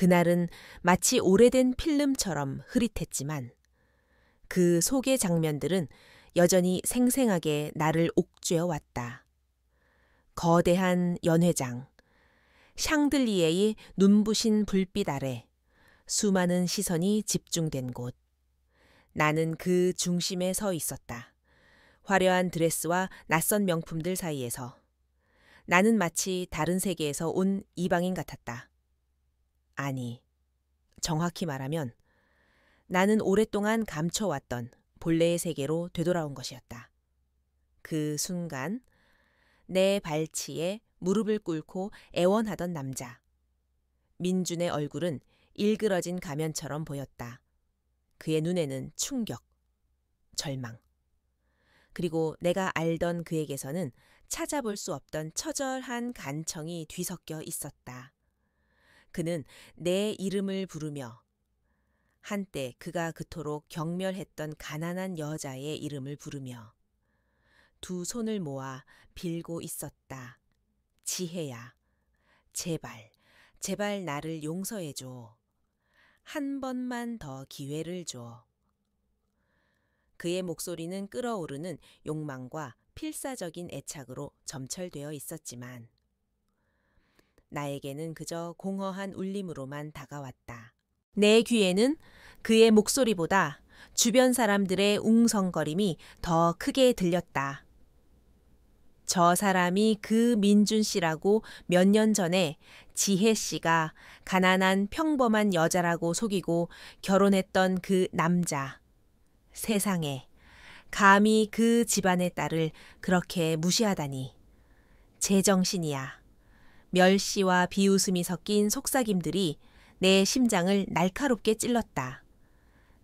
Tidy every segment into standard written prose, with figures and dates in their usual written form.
그날은 마치 오래된 필름처럼 흐릿했지만 그 속의 장면들은 여전히 생생하게 나를 옥죄어 왔다. 거대한 연회장, 샹들리에의 눈부신 불빛 아래 수많은 시선이 집중된 곳. 나는 그 중심에 서 있었다. 화려한 드레스와 낯선 명품들 사이에서. 나는 마치 다른 세계에서 온 이방인 같았다. 아니, 정확히 말하면 나는 오랫동안 감춰왔던 본래의 세계로 되돌아온 것이었다. 그 순간 내 발치에 무릎을 꿇고 애원하던 남자. 민준의 얼굴은 일그러진 가면처럼 보였다. 그의 눈에는 충격, 절망. 그리고 내가 알던 그에게서는 찾아볼 수 없던 처절한 간청이 뒤섞여 있었다. 그는 내 이름을 부르며 한때 그가 그토록 경멸했던 가난한 여자의 이름을 부르며 두 손을 모아 빌고 있었다. 지혜야, 제발, 제발 나를 용서해줘. 한 번만 더 기회를 줘. 그의 목소리는 끓어오르는 욕망과 필사적인 애착으로 점철되어 있었지만 나에게는 그저 공허한 울림으로만 다가왔다. 내 귀에는 그의 목소리보다 주변 사람들의 웅성거림이 더 크게 들렸다. 저 사람이 그 민준 씨라고 몇 년 전에 지혜 씨가 가난한 평범한 여자라고 속이고 결혼했던 그 남자. 세상에, 감히 그 집안의 딸을 그렇게 무시하다니. 제정신이야. 멸시와 비웃음이 섞인 속삭임들이 내 심장을 날카롭게 찔렀다.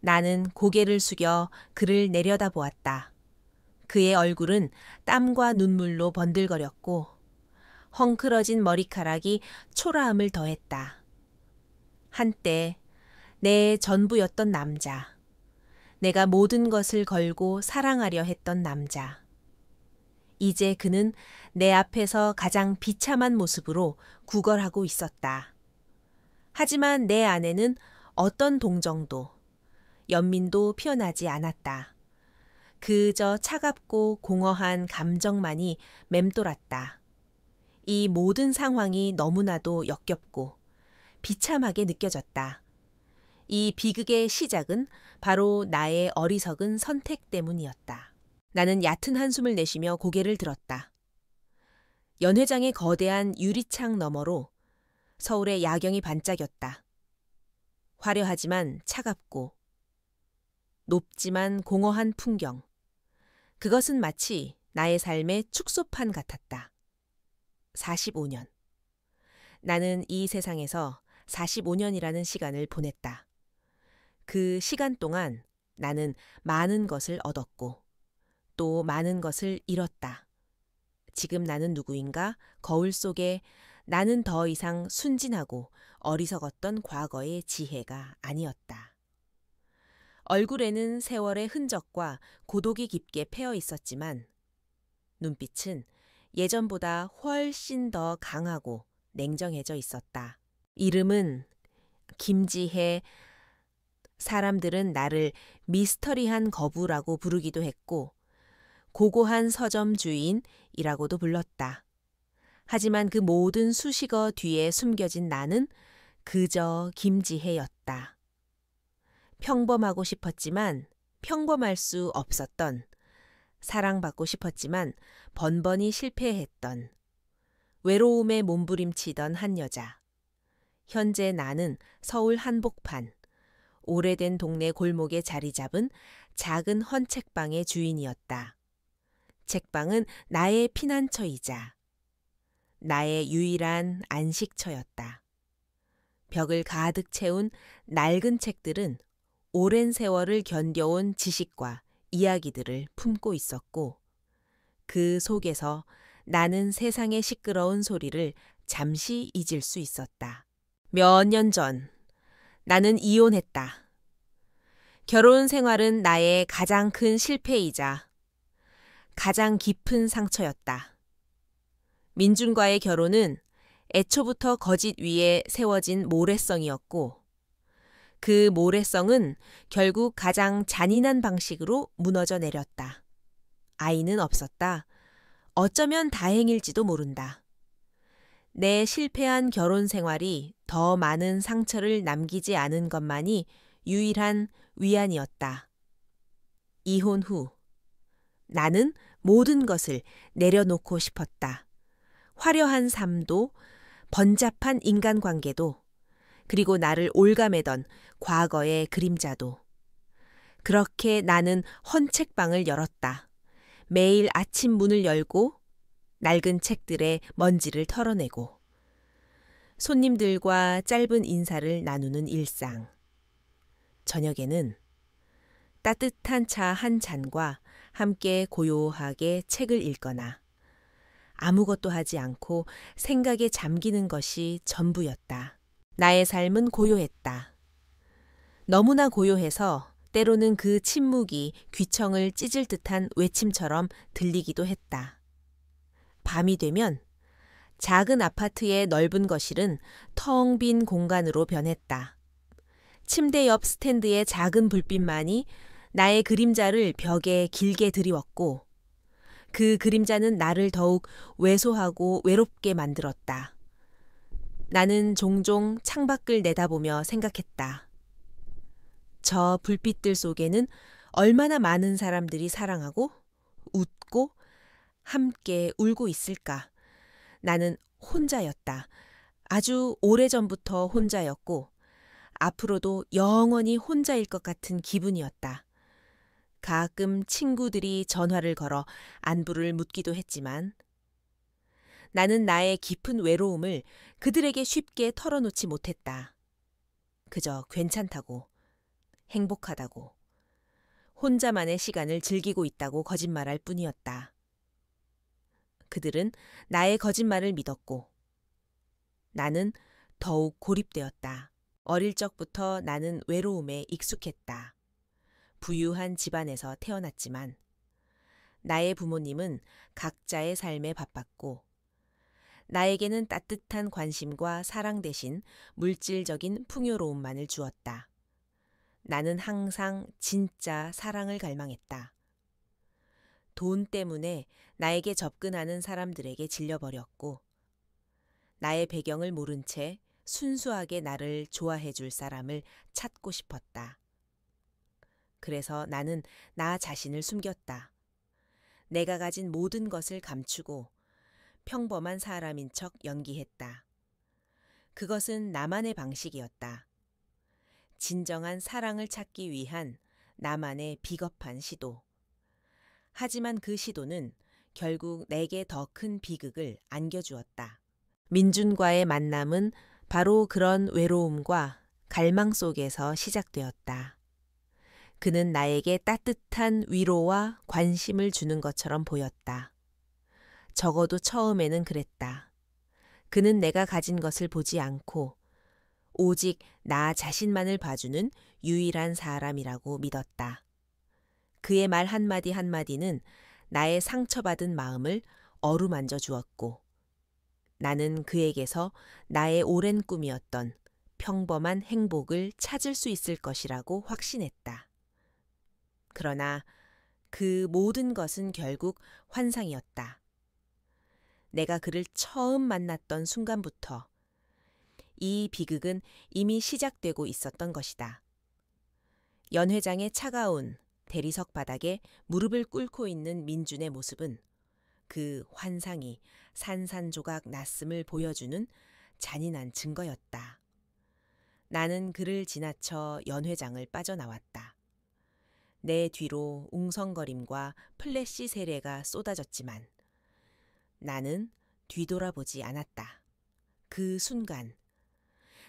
나는 고개를 숙여 그를 내려다보았다. 그의 얼굴은 땀과 눈물로 번들거렸고 헝클어진 머리카락이 초라함을 더했다. 한때 내 전부였던 남자. 내가 모든 것을 걸고 사랑하려 했던 남자. 이제 그는 내 앞에서 가장 비참한 모습으로 구걸하고 있었다. 하지만 내 안에는 어떤 동정도, 연민도 피어나지 않았다. 그저 차갑고 공허한 감정만이 맴돌았다. 이 모든 상황이 너무나도 역겹고 비참하게 느껴졌다. 이 비극의 시작은 바로 나의 어리석은 선택 때문이었다. 나는 얕은 한숨을 내쉬며 고개를 들었다. 연회장의 거대한 유리창 너머로 서울의 야경이 반짝였다. 화려하지만 차갑고 높지만 공허한 풍경. 그것은 마치 나의 삶의 축소판 같았다. 45년. 나는 이 세상에서 45년이라는 시간을 보냈다. 그 시간 동안 나는 많은 것을 얻었고 또 많은 것을 잃었다. 지금 나는 누구인가? 거울 속에 나는 더 이상 순진하고 어리석었던 과거의 지혜가 아니었다. 얼굴에는 세월의 흔적과 고독이 깊게 패어 있었지만 눈빛은 예전보다 훨씬 더 강하고 냉정해져 있었다. 이름은 김지혜. 사람들은 나를 미스터리한 거부라고 부르기도 했고 고고한 서점 주인이라고도 불렀다. 하지만 그 모든 수식어 뒤에 숨겨진 나는 그저 김지혜였다. 평범하고 싶었지만 평범할 수 없었던, 사랑받고 싶었지만 번번이 실패했던, 외로움에 몸부림치던 한 여자. 현재 나는 서울 한복판, 오래된 동네 골목에 자리 잡은 작은 헌책방의 주인이었다. 책방은 나의 피난처이자 나의 유일한 안식처였다. 벽을 가득 채운 낡은 책들은 오랜 세월을 견뎌온 지식과 이야기들을 품고 있었고 그 속에서 나는 세상의 시끄러운 소리를 잠시 잊을 수 있었다. 몇 년 전 나는 이혼했다. 결혼 생활은 나의 가장 큰 실패이자 가장 깊은 상처였다. 민준과의 결혼은 애초부터 거짓 위에 세워진 모래성이었고 그 모래성은 결국 가장 잔인한 방식으로 무너져 내렸다. 아이는 없었다. 어쩌면 다행일지도 모른다. 내 실패한 결혼 생활이 더 많은 상처를 남기지 않은 것만이 유일한 위안이었다. 이혼 후 나는 모든 것을 내려놓고 싶었다. 화려한 삶도 번잡한 인간관계도 그리고 나를 올가매던 과거의 그림자도. 그렇게 나는 헌책방을 열었다. 매일 아침 문을 열고 낡은 책들의 먼지를 털어내고 손님들과 짧은 인사를 나누는 일상. 저녁에는 따뜻한 차 한 잔과 함께 고요하게 책을 읽거나 아무것도 하지 않고 생각에 잠기는 것이 전부였다. 나의 삶은 고요했다. 너무나 고요해서 때로는 그 침묵이 귀청을 찢을 듯한 외침처럼 들리기도 했다. 밤이 되면 작은 아파트의 넓은 거실은 텅 빈 공간으로 변했다. 침대 옆 스탠드의 작은 불빛만이 나의 그림자를 벽에 길게 드리웠고 그 그림자는 나를 더욱 왜소하고 외롭게 만들었다. 나는 종종 창밖을 내다보며 생각했다. 저 불빛들 속에는 얼마나 많은 사람들이 사랑하고 웃고 함께 울고 있을까. 나는 혼자였다. 아주 오래전부터 혼자였고 앞으로도 영원히 혼자일 것 같은 기분이었다. 가끔 친구들이 전화를 걸어 안부를 묻기도 했지만 나는 나의 깊은 외로움을 그들에게 쉽게 털어놓지 못했다. 그저 괜찮다고, 행복하다고, 혼자만의 시간을 즐기고 있다고 거짓말할 뿐이었다. 그들은 나의 거짓말을 믿었고 나는 더욱 고립되었다. 어릴 적부터 나는 외로움에 익숙했다. 부유한 집안에서 태어났지만 나의 부모님은 각자의 삶에 바빴고 나에게는 따뜻한 관심과 사랑 대신 물질적인 풍요로움만을 주었다. 나는 항상 진짜 사랑을 갈망했다. 돈 때문에 나에게 접근하는 사람들에게 질려버렸고 나의 배경을 모른 채 순수하게 나를 좋아해 줄 사람을 찾고 싶었다. 그래서 나는 나 자신을 숨겼다. 내가 가진 모든 것을 감추고 평범한 사람인 척 연기했다. 그것은 나만의 방식이었다. 진정한 사랑을 찾기 위한 나만의 비겁한 시도. 하지만 그 시도는 결국 내게 더 큰 비극을 안겨주었다. 민준과의 만남은 바로 그런 외로움과 갈망 속에서 시작되었다. 그는 나에게 따뜻한 위로와 관심을 주는 것처럼 보였다. 적어도 처음에는 그랬다. 그는 내가 가진 것을 보지 않고 오직 나 자신만을 봐주는 유일한 사람이라고 믿었다. 그의 말 한마디 한마디는 나의 상처받은 마음을 어루만져 주었고 나는 그에게서 나의 오랜 꿈이었던 평범한 행복을 찾을 수 있을 것이라고 확신했다. 그러나 그 모든 것은 결국 환상이었다. 내가 그를 처음 만났던 순간부터 이 비극은 이미 시작되고 있었던 것이다. 연회장의 차가운 대리석 바닥에 무릎을 꿇고 있는 민준의 모습은 그 환상이 산산조각 났음을 보여주는 잔인한 증거였다. 나는 그를 지나쳐 연회장을 빠져나왔다. 내 뒤로 웅성거림과 플래시 세례가 쏟아졌지만 나는 뒤돌아보지 않았다. 그 순간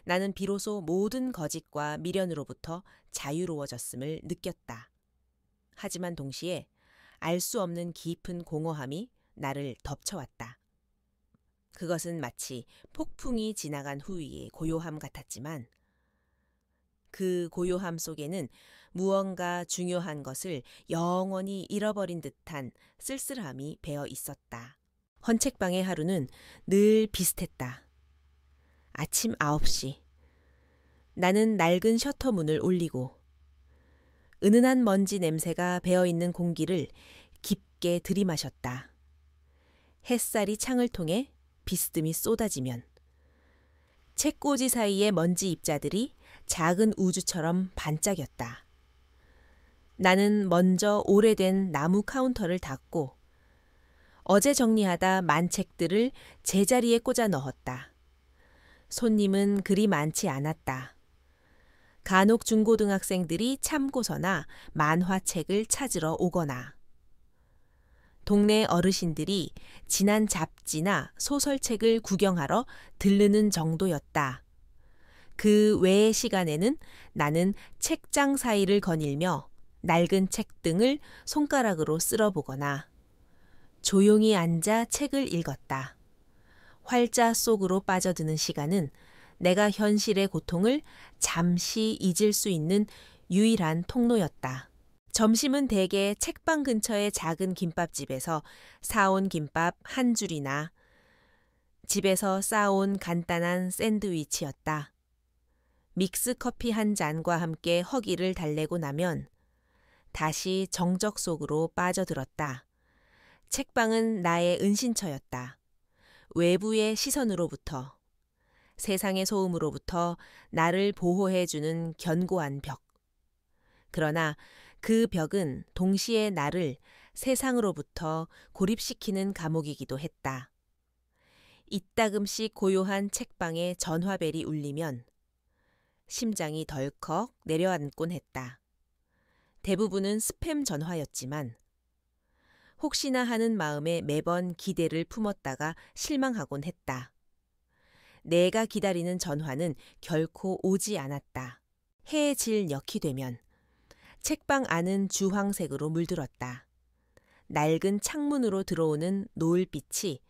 나는 비로소 모든 거짓과 미련으로부터 자유로워졌음을 느꼈다. 하지만 동시에 알 수 없는 깊은 공허함이 나를 덮쳐왔다. 그것은 마치 폭풍이 지나간 후의 고요함 같았지만 그 고요함 속에는 무언가 중요한 것을 영원히 잃어버린 듯한 쓸쓸함이 배어 있었다. 헌책방의 하루는 늘 비슷했다. 아침 9시. 나는 낡은 셔터 문을 올리고 은은한 먼지 냄새가 배어있는 공기를 깊게 들이마셨다. 햇살이 창을 통해 비스듬히 쏟아지면 책꽂이 사이의 먼지 입자들이 작은 우주처럼 반짝였다. 나는 먼저 오래된 나무 카운터를 닫고 어제 정리하다 만책들을 제자리에 꽂아 넣었다. 손님은 그리 많지 않았다. 간혹 중고등학생들이 참고서나 만화책을 찾으러 오거나 동네 어르신들이 지난 잡지나 소설책을 구경하러 들르는 정도였다. 그 외의 시간에는 나는 책장 사이를 거닐며 낡은 책 등을 손가락으로 쓸어보거나 조용히 앉아 책을 읽었다. 활자 속으로 빠져드는 시간은 내가 현실의 고통을 잠시 잊을 수 있는 유일한 통로였다. 점심은 대개 책방 근처의 작은 김밥집에서 사온 김밥 한 줄이나 집에서 싸온 간단한 샌드위치였다. 믹스 커피 한 잔과 함께 허기를 달래고 나면 다시 정적 속으로 빠져들었다. 책방은 나의 은신처였다. 외부의 시선으로부터, 세상의 소음으로부터 나를 보호해주는 견고한 벽. 그러나 그 벽은 동시에 나를 세상으로부터 고립시키는 감옥이기도 했다. 이따금씩 고요한 책방에 전화벨이 울리면 심장이 덜컥 내려앉곤 했다. 대부분은 스팸 전화였지만 혹시나 하는 마음에 매번 기대를 품었다가 실망하곤 했다. 내가 기다리는 전화는 결코 오지 않았다. 해의 질 역이 되면 책방 안은 주황색으로 물들었다. 낡은 창문으로 들어오는 노을빛이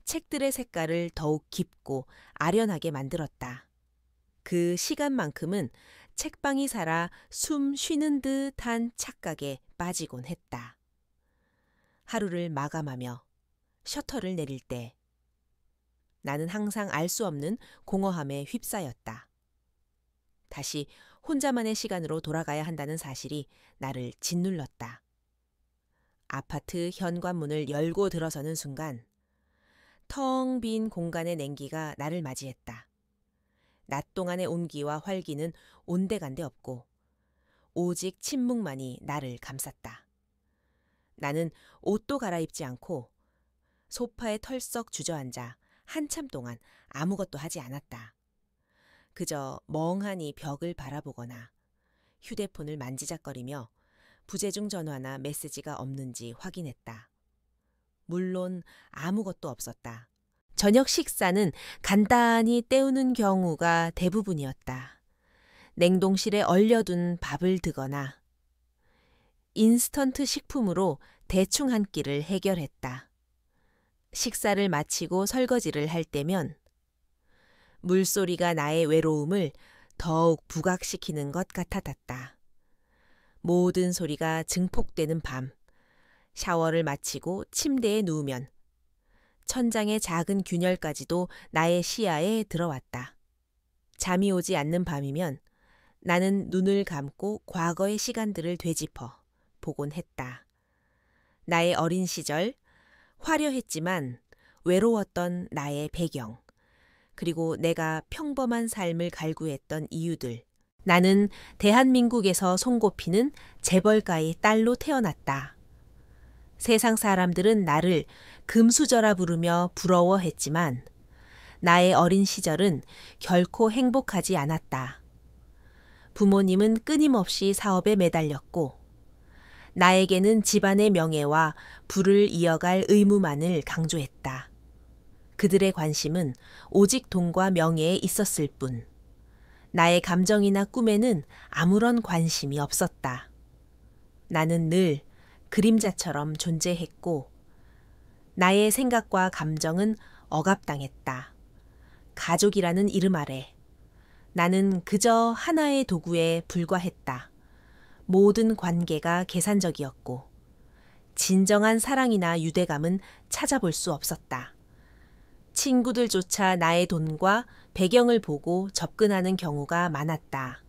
책들의 색깔을 더욱 깊고 아련하게 만들었다. 그 시간만큼은 책방이 살아 숨 쉬는 듯한 착각에 빠지곤 했다. 하루를 마감하며 셔터를 내릴 때 나는 항상 알 수 없는 공허함에 휩싸였다. 다시 혼자만의 시간으로 돌아가야 한다는 사실이 나를 짓눌렀다. 아파트 현관문을 열고 들어서는 순간 텅 빈 공간의 냉기가 나를 맞이했다. 낮 동안의 온기와 활기는 온데간데 없고 오직 침묵만이 나를 감쌌다. 나는 옷도 갈아입지 않고 소파에 털썩 주저앉아 한참 동안 아무것도 하지 않았다. 그저 멍하니 벽을 바라보거나 휴대폰을 만지작거리며 부재중 전화나 메시지가 없는지 확인했다. 물론 아무것도 없었다. 저녁 식사는 간단히 때우는 경우가 대부분이었다. 냉동실에 얼려둔 밥을 드거나 인스턴트 식품으로 대충 한 끼를 해결했다. 식사를 마치고 설거지를 할 때면 물소리가 나의 외로움을 더욱 부각시키는 것 같았다. 모든 소리가 증폭되는 밤, 샤워를 마치고 침대에 누우면 천장의 작은 균열까지도 나의 시야에 들어왔다. 잠이 오지 않는 밤이면 나는 눈을 감고 과거의 시간들을 되짚어 보곤 했다. 나의 어린 시절, 화려했지만 외로웠던 나의 배경, 그리고 내가 평범한 삶을 갈구했던 이유들. 나는 대한민국에서 손꼽히는 재벌가의 딸로 태어났다. 세상 사람들은 나를 금수저라 부르며 부러워했지만 나의 어린 시절은 결코 행복하지 않았다. 부모님은 끊임없이 사업에 매달렸고 나에게는 집안의 명예와 부를 이어갈 의무만을 강조했다. 그들의 관심은 오직 돈과 명예에 있었을 뿐 나의 감정이나 꿈에는 아무런 관심이 없었다. 나는 늘 그림자처럼 존재했고 나의 생각과 감정은 억압당했다. 가족이라는 이름 아래 나는 그저 하나의 도구에 불과했다. 모든 관계가 계산적이었고 진정한 사랑이나 유대감은 찾아볼 수 없었다. 친구들조차 나의 돈과 배경을 보고 접근하는 경우가 많았다.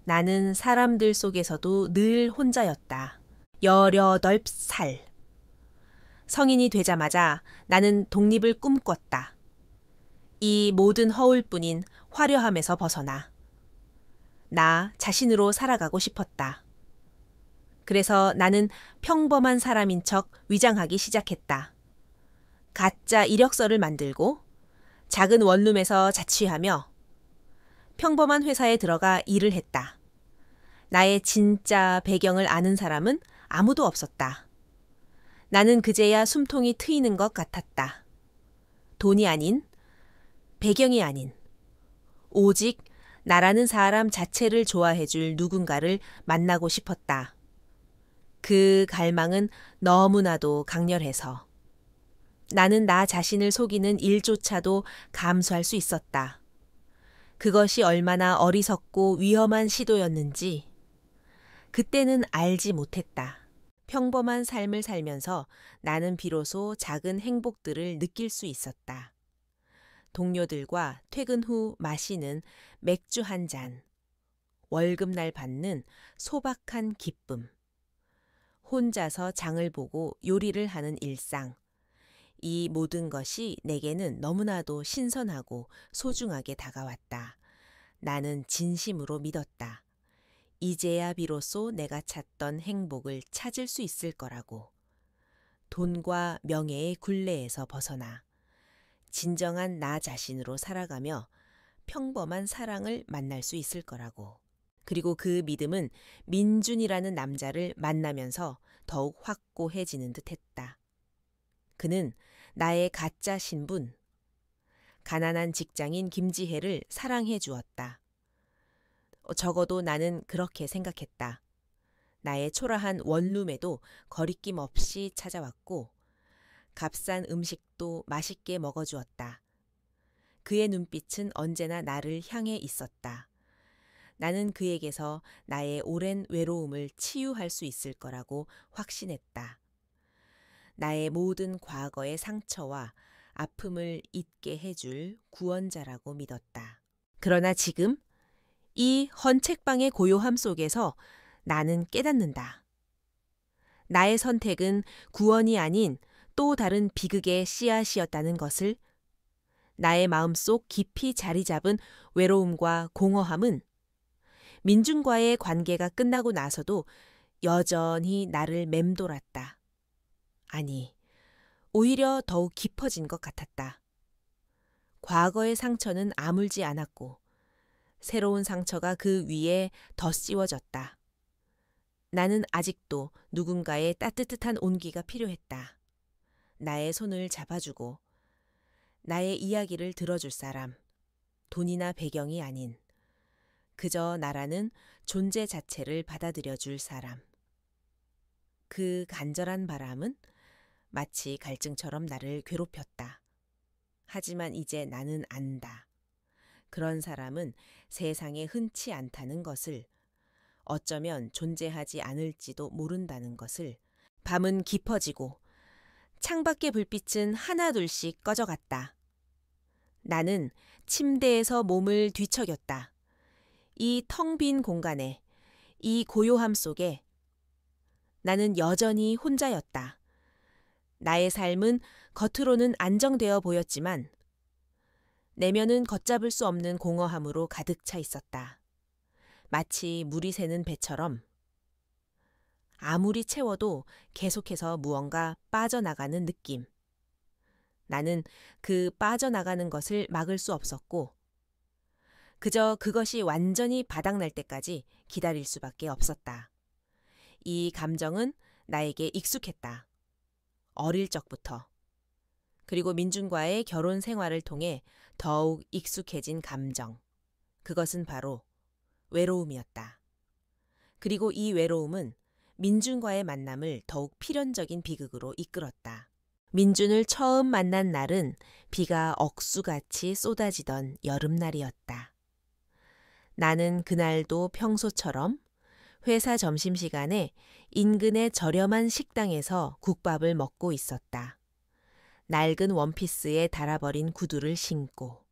나는 사람들 속에서도 늘 혼자였다. 18살. 성인이 되자마자 나는 독립을 꿈꿨다. 이 모든 허울뿐인 화려함에서 벗어나 나 자신으로 살아가고 싶었다. 그래서 나는 평범한 사람인 척 위장하기 시작했다. 가짜 이력서를 만들고 작은 원룸에서 자취하며 평범한 회사에 들어가 일을 했다. 나의 진짜 배경을 아는 사람은 아무도 없었다. 나는 그제야 숨통이 트이는 것 같았다. 돈이 아닌, 배경이 아닌, 오직 나라는 사람 자체를 좋아해줄 누군가를 만나고 싶었다. 그 갈망은 너무나도 강렬해서 나는 나 자신을 속이는 일조차도 감수할 수 있었다. 그것이 얼마나 어리석고 위험한 시도였는지 그때는 알지 못했다. 평범한 삶을 살면서 나는 비로소 작은 행복들을 느낄 수 있었다. 동료들과 퇴근 후 마시는 맥주 한 잔, 월급날 받는 소박한 기쁨, 혼자서 장을 보고 요리를 하는 일상, 이 모든 것이 내게는 너무나도 신선하고 소중하게 다가왔다. 나는 진심으로 믿었다. 이제야 비로소 내가 찾던 행복을 찾을 수 있을 거라고. 돈과 명예의 굴레에서 벗어나 진정한 나 자신으로 살아가며 평범한 사랑을 만날 수 있을 거라고. 그리고 그 믿음은 민준이라는 남자를 만나면서 더욱 확고해지는 듯 했다. 그는 나의 가짜 신분, 가난한 직장인 김지혜를 사랑해 주었다. 적어도 나는 그렇게 생각했다. 나의 초라한 원룸에도 거리낌 없이 찾아왔고 값싼 음식도 맛있게 먹어주었다. 그의 눈빛은 언제나 나를 향해 있었다. 나는 그에게서 나의 오랜 외로움을 치유할 수 있을 거라고 확신했다. 나의 모든 과거의 상처와 아픔을 잊게 해줄 구원자라고 믿었다. 그러나 지금 이 헌책방의 고요함 속에서 나는 깨닫는다. 나의 선택은 구원이 아닌 또 다른 비극의 씨앗이었다는 것을. 나의 마음속 깊이 자리 잡은 외로움과 공허함은 민준과의 관계가 끝나고 나서도 여전히 나를 맴돌았다. 아니, 오히려 더욱 깊어진 것 같았다. 과거의 상처는 아물지 않았고 새로운 상처가 그 위에 더 씌워졌다. 나는 아직도 누군가의 따뜻한 온기가 필요했다. 나의 손을 잡아주고 나의 이야기를 들어줄 사람, 돈이나 배경이 아닌 그저 나라는 존재 자체를 받아들여줄 사람. 그 간절한 바람은 마치 갈증처럼 나를 괴롭혔다. 하지만 이제 나는 안다. 그런 사람은 세상에 흔치 않다는 것을, 어쩌면 존재하지 않을지도 모른다는 것을. 밤은 깊어지고 창밖의 불빛은 하나둘씩 꺼져갔다. 나는 침대에서 몸을 뒤척였다. 이 텅 빈 공간에, 이 고요함 속에 나는 여전히 혼자였다. 나의 삶은 겉으로는 안정되어 보였지만 내면은 걷잡을 수 없는 공허함으로 가득 차 있었다. 마치 물이 새는 배처럼 아무리 채워도 계속해서 무언가 빠져나가는 느낌. 나는 그 빠져나가는 것을 막을 수 없었고 그저 그것이 완전히 바닥날 때까지 기다릴 수밖에 없었다. 이 감정은 나에게 익숙했다. 어릴 적부터. 그리고 민준과의 결혼 생활을 통해 더욱 익숙해진 감정. 그것은 바로 외로움이었다. 그리고 이 외로움은 민준과의 만남을 더욱 필연적인 비극으로 이끌었다. 민준을 처음 만난 날은 비가 억수같이 쏟아지던 여름날이었다. 나는 그날도 평소처럼 회사 점심시간에 인근의 저렴한 식당에서 국밥을 먹고 있었다. 낡은 원피스에 달아버린 구두를 신고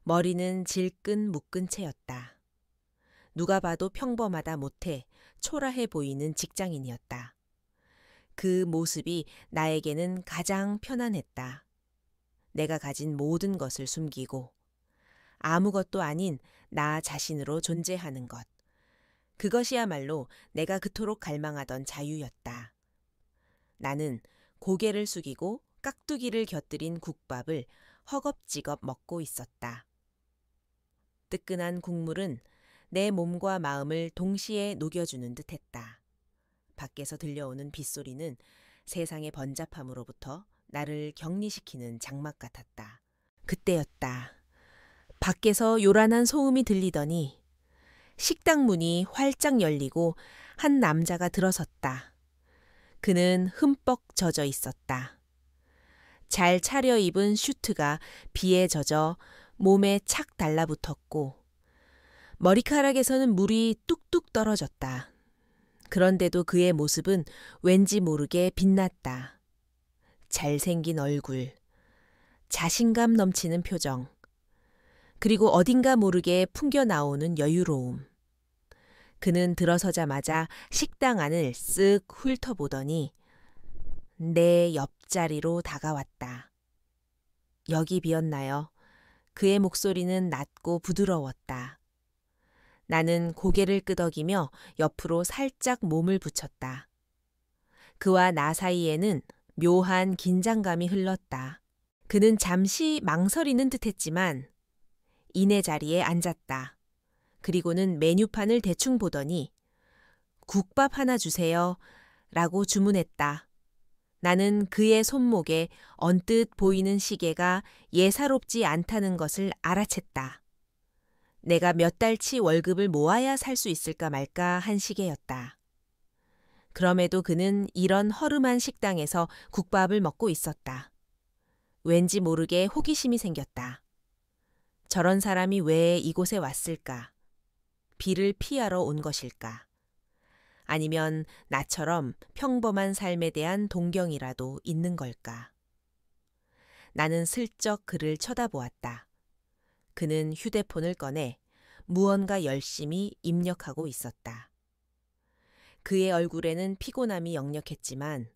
머리는 질끈 묶은 채였다. 누가 봐도 평범하다 못해 초라해 보이는 직장인이었다. 그 모습이 나에게는 가장 편안했다. 내가 가진 모든 것을 숨기고 아무것도 아닌 나 자신으로 존재하는 것. 그것이야말로 내가 그토록 갈망하던 자유였다. 나는 고개를 숙이고 깍두기를 곁들인 국밥을 허겁지겁 먹고 있었다. 뜨끈한 국물은 내 몸과 마음을 동시에 녹여주는 듯했다. 밖에서 들려오는 빗소리는 세상의 번잡함으로부터 나를 격리시키는 장막 같았다. 그때였다. 밖에서 요란한 소음이 들리더니 식당 문이 활짝 열리고 한 남자가 들어섰다. 그는 흠뻑 젖어 있었다. 잘 차려입은 슈트가 비에 젖어 몸에 착 달라붙었고 머리카락에서는 물이 뚝뚝 떨어졌다. 그런데도 그의 모습은 왠지 모르게 빛났다. 잘생긴 얼굴, 자신감 넘치는 표정, 그리고 어딘가 모르게 풍겨 나오는 여유로움. 그는 들어서자마자 식당 안을 쓱 훑어보더니 내 옆자리로 다가왔다. 여기 비었나요? 그의 목소리는 낮고 부드러웠다. 나는 고개를 끄덕이며 옆으로 살짝 몸을 붙였다. 그와 나 사이에는 묘한 긴장감이 흘렀다. 그는 잠시 망설이는 듯했지만 이내 자리에 앉았다. 그리고는 메뉴판을 대충 보더니 국밥 하나 주세요 라고 주문했다. 나는 그의 손목에 언뜻 보이는 시계가 예사롭지 않다는 것을 알아챘다. 내가 몇 달치 월급을 모아야 살 수 있을까 말까 한 시계였다. 그럼에도 그는 이런 허름한 식당에서 국밥을 먹고 있었다. 왠지 모르게 호기심이 생겼다. 저런 사람이 왜 이곳에 왔을까? 비를 피하러 온 것일까? 아니면 나처럼 평범한 삶에 대한 동경이라도 있는 걸까? 나는 슬쩍 그를 쳐다보았다. 그는 휴대폰을 꺼내 무언가 열심히 입력하고 있었다. 그의 얼굴에는 피곤함이 역력했지만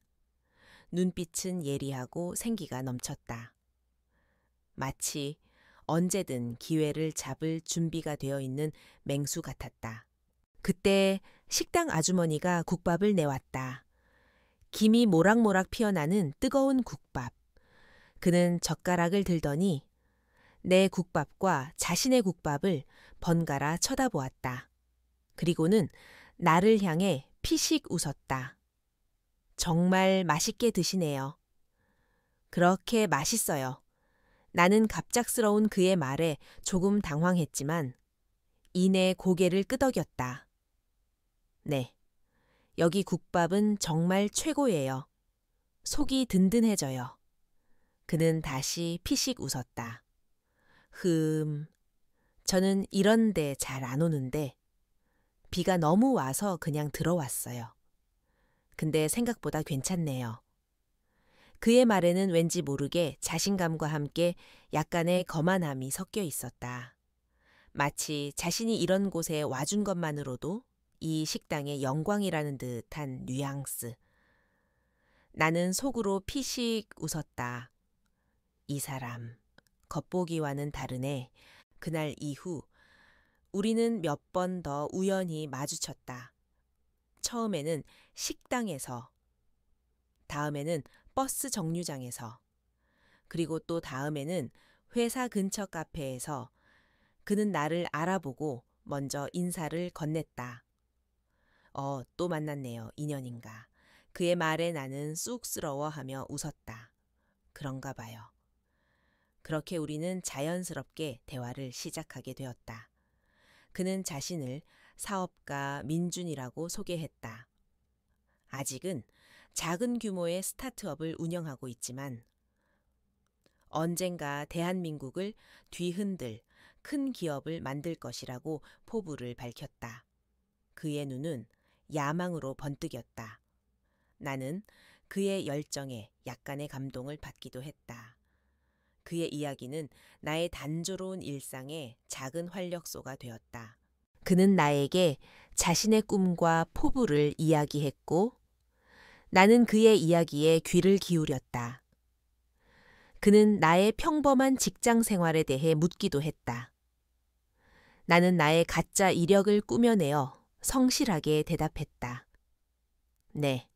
눈빛은 예리하고 생기가 넘쳤다. 마치 언제든 기회를 잡을 준비가 되어 있는 맹수 같았다. 그때 식당 아주머니가 국밥을 내왔다. 김이 모락모락 피어나는 뜨거운 국밥. 그는 젓가락을 들더니 내 국밥과 자신의 국밥을 번갈아 쳐다보았다. 그리고는 나를 향해 피식 웃었다. 정말 맛있게 드시네요. 그렇게 맛있어요. 나는 갑작스러운 그의 말에 조금 당황했지만 이내 고개를 끄덕였다. 네, 여기 국밥은 정말 최고예요. 속이 든든해져요. 그는 다시 피식 웃었다. 저는 이런데 잘 안 오는데 비가 너무 와서 그냥 들어왔어요. 근데 생각보다 괜찮네요. 그의 말에는 왠지 모르게 자신감과 함께 약간의 거만함이 섞여 있었다. 마치 자신이 이런 곳에 와준 것만으로도 이 식당의 영광이라는 듯한 뉘앙스. 나는 속으로 피식 웃었다. 이 사람, 겉보기와는 다르네. 그날 이후 우리는 몇 번 더 우연히 마주쳤다. 처음에는 식당에서, 다음에는 버스 정류장에서, 그리고 또 다음에는 회사 근처 카페에서 그는 나를 알아보고 먼저 인사를 건넸다. 또 만났네요. 인연인가. 그의 말에 나는 쑥스러워하며 웃었다. 그런가 봐요. 그렇게 우리는 자연스럽게 대화를 시작하게 되었다. 그는 자신을 사업가 민준이라고 소개했다. 아직은 작은 규모의 스타트업을 운영하고 있지만 언젠가 대한민국을 뒤흔들 큰 기업을 만들 것이라고 포부를 밝혔다. 그의 눈은 야망으로 번뜩였다. 나는 그의 열정에 약간의 감동을 받기도 했다. 그의 이야기는 나의 단조로운 일상의 작은 활력소가 되었다. 그는 나에게 자신의 꿈과 포부를 이야기했고 나는 그의 이야기에 귀를 기울였다. 그는 나의 평범한 직장 생활에 대해 묻기도 했다. 나는 나의 가짜 이력을 꾸며내어 성실하게 대답했다. 네,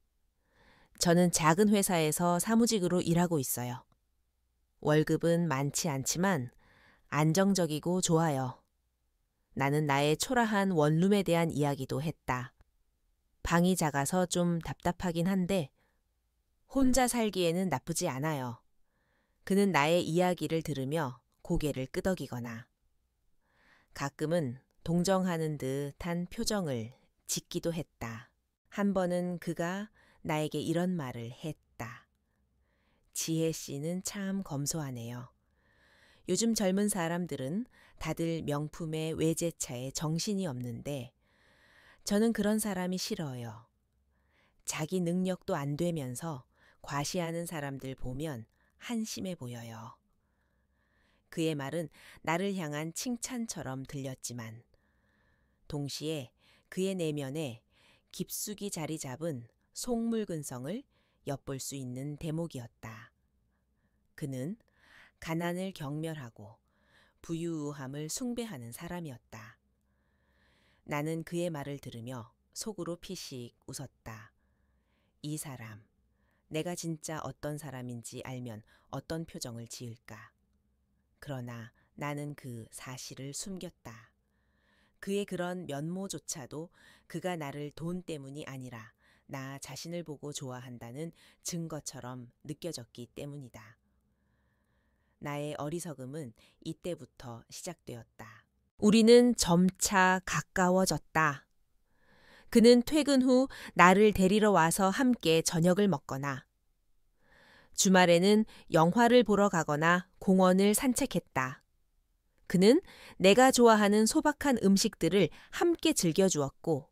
저는 작은 회사에서 사무직으로 일하고 있어요. 월급은 많지 않지만 안정적이고 좋아요. 나는 나의 초라한 원룸에 대한 이야기도 했다. 방이 작아서 좀 답답하긴 한데 혼자 살기에는 나쁘지 않아요. 그는 나의 이야기를 들으며 고개를 끄덕이거나 가끔은 동정하는 듯한 표정을 짓기도 했다. 한 번은 그가 나에게 이런 말을 했다. 지혜 씨는 참 검소하네요. 요즘 젊은 사람들은 다들 명품의 외제차에 정신이 없는데 저는 그런 사람이 싫어요. 자기 능력도 안 되면서 과시하는 사람들 보면 한심해 보여요. 그의 말은 나를 향한 칭찬처럼 들렸지만 동시에 그의 내면에 깊숙이 자리 잡은 속물근성을 엿볼 수 있는 대목이었다. 그는 가난을 경멸하고 부유함을 숭배하는 사람이었다. 나는 그의 말을 들으며 속으로 피식 웃었다. 이 사람, 내가 진짜 어떤 사람인지 알면 어떤 표정을 지을까. 그러나 나는 그 사실을 숨겼다. 그의 그런 면모조차도 그가 나를 돈 때문이 아니라 나 자신을 보고 좋아한다는 증거처럼 느껴졌기 때문이다. 나의 어리석음은 이때부터 시작되었다. 우리는 점차 가까워졌다. 그는 퇴근 후 나를 데리러 와서 함께 저녁을 먹거나 주말에는 영화를 보러 가거나 공원을 산책했다. 그는 내가 좋아하는 소박한 음식들을 함께 즐겨주었고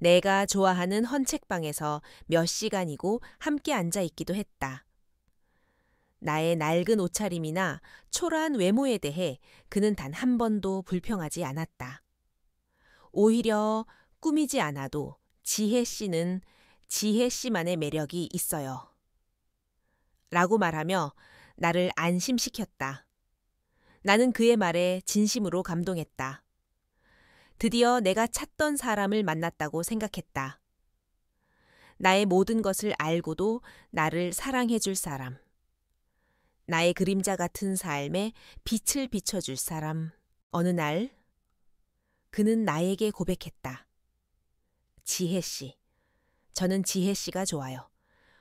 내가 좋아하는 헌책방에서 몇 시간이고 함께 앉아 있기도 했다. 나의 낡은 옷차림이나 초라한 외모에 대해 그는 단 한 번도 불평하지 않았다. 오히려 꾸미지 않아도 지혜 씨는 지혜 씨만의 매력이 있어요. 라고 말하며 나를 안심시켰다. 나는 그의 말에 진심으로 감동했다. 드디어 내가 찾던 사람을 만났다고 생각했다. 나의 모든 것을 알고도 나를 사랑해줄 사람. 나의 그림자 같은 삶에 빛을 비춰줄 사람. 어느 날 그는 나에게 고백했다. 지혜 씨, 저는 지혜 씨가 좋아요.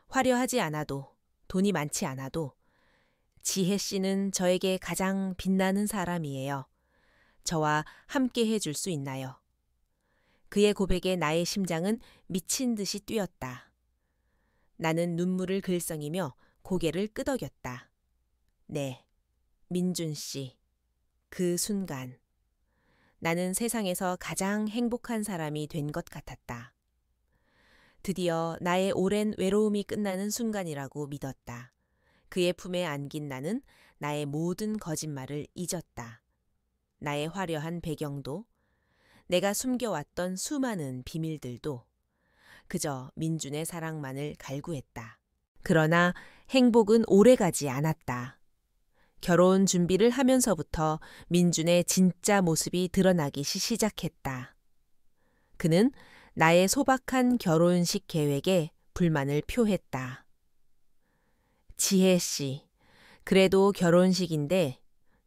화려하지 않아도, 돈이 많지 않아도 지혜 씨는 저에게 가장 빛나는 사람이에요. 저와 함께 해줄 수 있나요? 그의 고백에 나의 심장은 미친 듯이 뛰었다. 나는 눈물을 글썽이며 고개를 끄덕였다. 네, 민준 씨. 그 순간 나는 세상에서 가장 행복한 사람이 된 것 같았다. 드디어 나의 오랜 외로움이 끝나는 순간이라고 믿었다. 그의 품에 안긴 나는 나의 모든 거짓말을 잊었다. 나의 화려한 배경도, 내가 숨겨왔던 수많은 비밀들도 그저 민준의 사랑만을 갈구했다. 그러나 행복은 오래가지 않았다. 결혼 준비를 하면서부터 민준의 진짜 모습이 드러나기 시작했다. 그는 나의 소박한 결혼식 계획에 불만을 표했다. 지혜 씨, 그래도 결혼식인데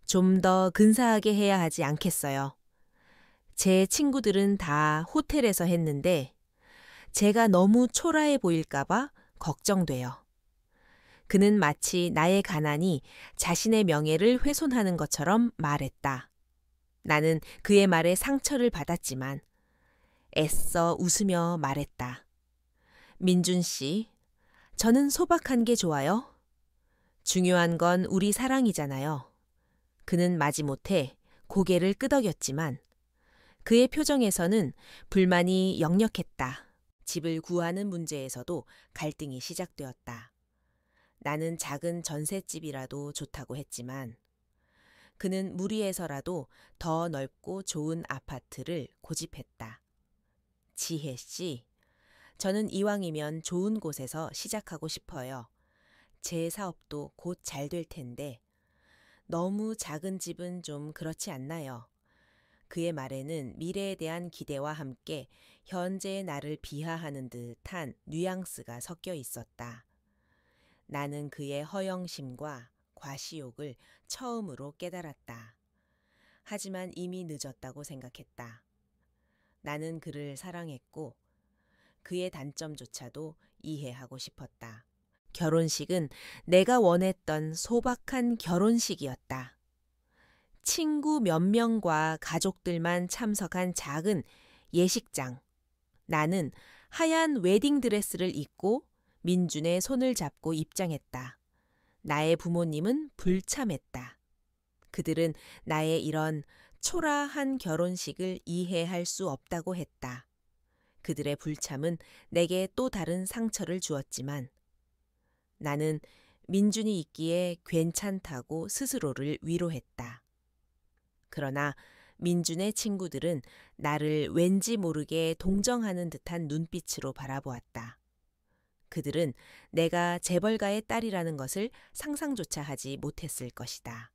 좀 더 근사하게 해야 하지 않겠어요? 제 친구들은 다 호텔에서 했는데 제가 너무 초라해 보일까봐 걱정돼요. 그는 마치 나의 가난이 자신의 명예를 훼손하는 것처럼 말했다. 나는 그의 말에 상처를 받았지만 애써 웃으며 말했다. 민준 씨, 저는 소박한 게 좋아요. 중요한 건 우리 사랑이잖아요. 그는 마지못해 고개를 끄덕였지만 그의 표정에서는 불만이 역력했다. 집을 구하는 문제에서도 갈등이 시작되었다. 나는 작은 전셋집이라도 좋다고 했지만 그는 무리해서라도 더 넓고 좋은 아파트를 고집했다. 지혜 씨, 저는 이왕이면 좋은 곳에서 시작하고 싶어요. 제 사업도 곧 잘 될 텐데 너무 작은 집은 좀 그렇지 않나요? 그의 말에는 미래에 대한 기대와 함께 현재의 나를 비하하는 듯한 뉘앙스가 섞여 있었다. 나는 그의 허영심과 과시욕을 처음으로 깨달았다. 하지만 이미 늦었다고 생각했다. 나는 그를 사랑했고 그의 단점조차도 이해하고 싶었다. 결혼식은 내가 원했던 소박한 결혼식이었다. 친구 몇 명과 가족들만 참석한 작은 예식장. 나는 하얀 웨딩드레스를 입고 민준의 손을 잡고 입장했다. 나의 부모님은 불참했다. 그들은 나의 이런 초라한 결혼식을 이해할 수 없다고 했다. 그들의 불참은 내게 또 다른 상처를 주었지만 나는 민준이 있기에 괜찮다고 스스로를 위로했다. 그러나 민준의 친구들은 나를 왠지 모르게 동정하는 듯한 눈빛으로 바라보았다. 그들은 내가 재벌가의 딸이라는 것을 상상조차 하지 못했을 것이다.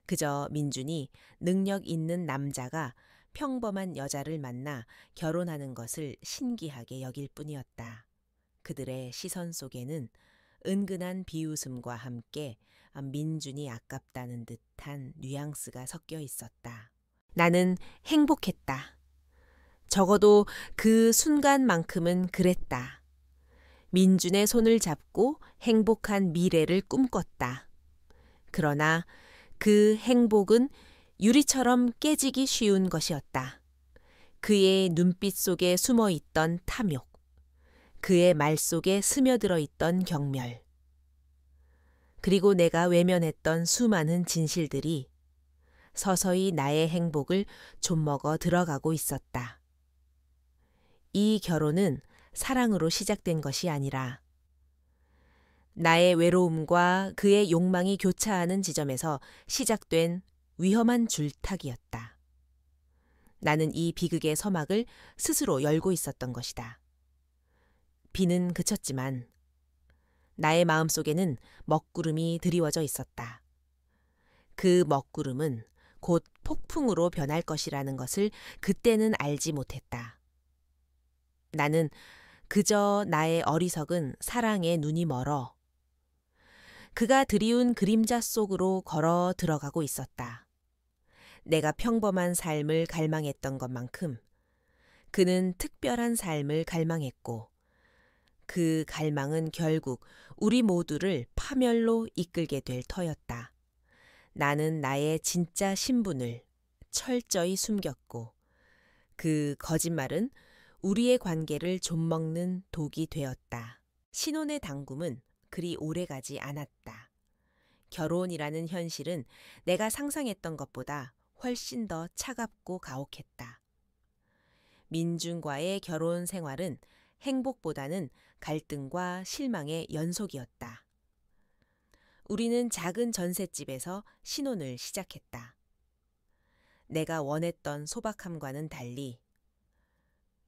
그저 민준이 능력 있는 남자가 평범한 여자를 만나 결혼하는 것을 신기하게 여길 뿐이었다. 그들의 시선 속에는 은근한 비웃음과 함께 민준이 아깝다는 듯한 뉘앙스가 섞여 있었다. 나는 행복했다. 적어도 그 순간만큼은 그랬다. 민준의 손을 잡고 행복한 미래를 꿈꿨다. 그러나 그 행복은 유리처럼 깨지기 쉬운 것이었다. 그의 눈빛 속에 숨어 있던 탐욕, 그의 말 속에 스며들어 있던 경멸, 그리고 내가 외면했던 수많은 진실들이 서서히 나의 행복을 좀먹어 들어가고 있었다. 이 결혼은 사랑으로 시작된 것이 아니라 나의 외로움과 그의 욕망이 교차하는 지점에서 시작된 위험한 줄타기였다. 나는 이 비극의 서막을 스스로 열고 있었던 것이다. 비는 그쳤지만 나의 마음속에는 먹구름이 드리워져 있었다. 그 먹구름은 곧 폭풍으로 변할 것이라는 것을 그때는 알지 못했다. 나는 그저 나의 어리석은 사랑에 눈이 멀어 그가 드리운 그림자 속으로 걸어 들어가고 있었다. 내가 평범한 삶을 갈망했던 것만큼 그는 특별한 삶을 갈망했고 그 갈망은 결국 우리 모두를 파멸로 이끌게 될 터였다. 나는 나의 진짜 신분을 철저히 숨겼고 그 거짓말은 우리의 관계를 좀먹는 독이 되었다. 신혼의 당금은 그리 오래가지 않았다. 결혼이라는 현실은 내가 상상했던 것보다 훨씬 더 차갑고 가혹했다. 민준과의 결혼 생활은 행복보다는 갈등과 실망의 연속이었다. 우리는 작은 전셋집에서 신혼을 시작했다. 내가 원했던 소박함과는 달리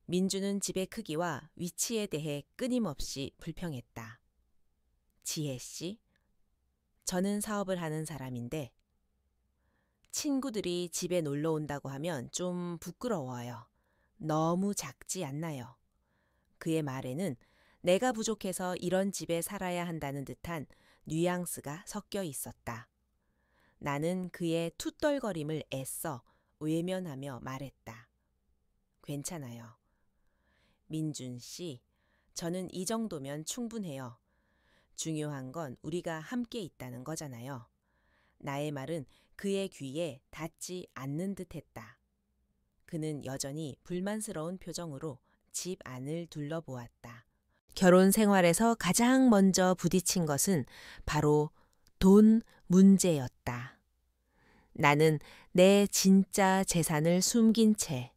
민준은 집의 크기와 위치에 대해 끊임없이 불평했다. 지혜 씨, 저는 사업을 하는 사람인데 친구들이 집에 놀러 온다고 하면 좀 부끄러워요. 너무 작지 않나요? 그의 말에는 내가 부족해서 이런 집에 살아야 한다는 듯한 뉘앙스가 섞여 있었다. 나는 그의 투덜거림을 애써 외면하며 말했다. 괜찮아요. 민준 씨, 저는 이 정도면 충분해요. 중요한 건 우리가 함께 있다는 거잖아요. 나의 말은 그의 귀에 닿지 않는 듯했다. 그는 여전히 불만스러운 표정으로 집 안을 둘러보았다. 결혼 생활에서 가장 먼저 부딪힌 것은 바로 돈 문제였다. 나는 내 진짜 재산을 숨긴 채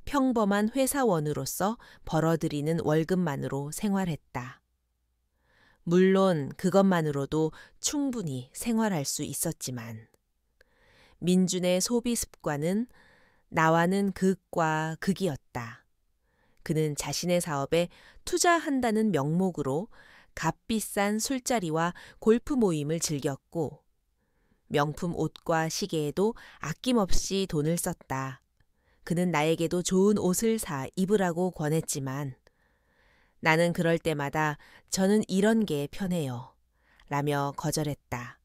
평범한 회사원으로서 벌어들이는 월급만으로 생활했다. 물론 그것만으로도 충분히 생활할 수 있었지만 민준의 소비 습관은 나와는 극과 극이었다. 그는 자신의 사업에 투자한다는 명목으로 값비싼 술자리와 골프 모임을 즐겼고 명품 옷과 시계에도 아낌없이 돈을 썼다. 그는 나에게도 좋은 옷을 사 입으라고 권했지만 나는 그럴 때마다 저는 이런 게 편해요 라며 거절했다.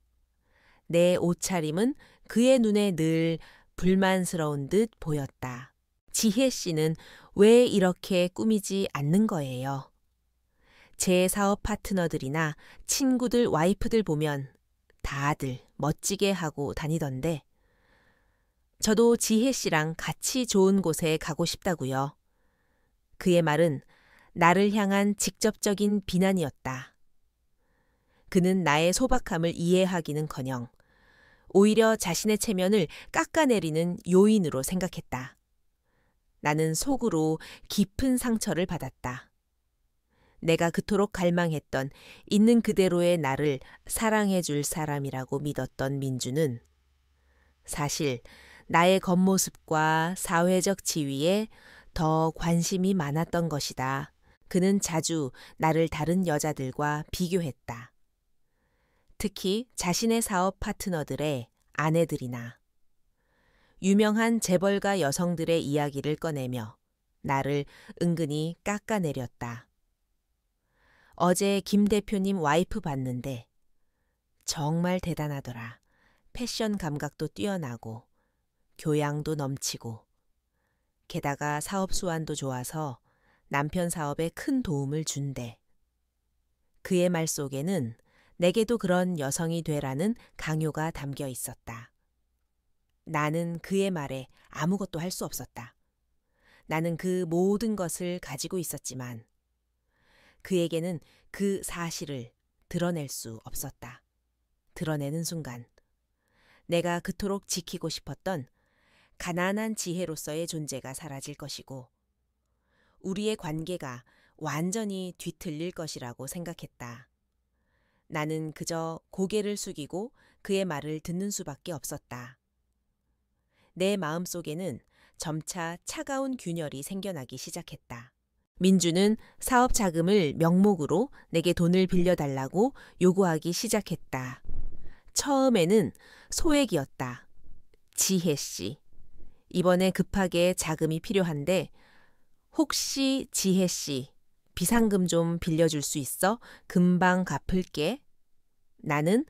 내 옷차림은 그의 눈에 늘 불만스러운 듯 보였다. 지혜 씨는 왜 이렇게 꾸미지 않는 거예요? 제 사업 파트너들이나 친구들 와이프들 보면 다들 멋지게 하고 다니던데 저도 지혜 씨랑 같이 좋은 곳에 가고 싶다고요. 그의 말은 나를 향한 직접적인 비난이었다. 그는 나의 소박함을 이해하기는커녕 오히려 자신의 체면을 깎아내리는 요인으로 생각했다. 나는 속으로 깊은 상처를 받았다. 내가 그토록 갈망했던 있는 그대로의 나를 사랑해 줄 사람이라고 믿었던 민주는 사실 나의 겉모습과 사회적 지위에 더 관심이 많았던 것이다. 그는 자주 나를 다른 여자들과 비교했다. 특히 자신의 사업 파트너들의 아내들이나 유명한 재벌가 여성들의 이야기를 꺼내며 나를 은근히 깎아내렸다. 어제 김 대표님 와이프 봤는데 정말 대단하더라. 패션 감각도 뛰어나고 교양도 넘치고 게다가 사업 수완도 좋아서 남편 사업에 큰 도움을 준대. 그의 말 속에는 내게도 그런 여성이 되라는 강요가 담겨 있었다. 나는 그의 말에 아무것도 할 수 없었다. 나는 그 모든 것을 가지고 있었지만 그에게는 그 사실을 드러낼 수 없었다. 드러내는 순간 내가 그토록 지키고 싶었던 가난한 지혜로서의 존재가 사라질 것이고 우리의 관계가 완전히 뒤틀릴 것이라고 생각했다. 나는 그저 고개를 숙이고 그의 말을 듣는 수밖에 없었다. 내 마음속에는 점차 차가운 균열이 생겨나기 시작했다. 민주는 사업 자금을 명목으로 내게 돈을 빌려달라고 요구하기 시작했다. 처음에는 소액이었다. 지혜 씨, 이번에 급하게 자금이 필요한데 혹시 지혜 씨 비상금 좀 빌려줄 수 있어? 금방 갚을게. 나는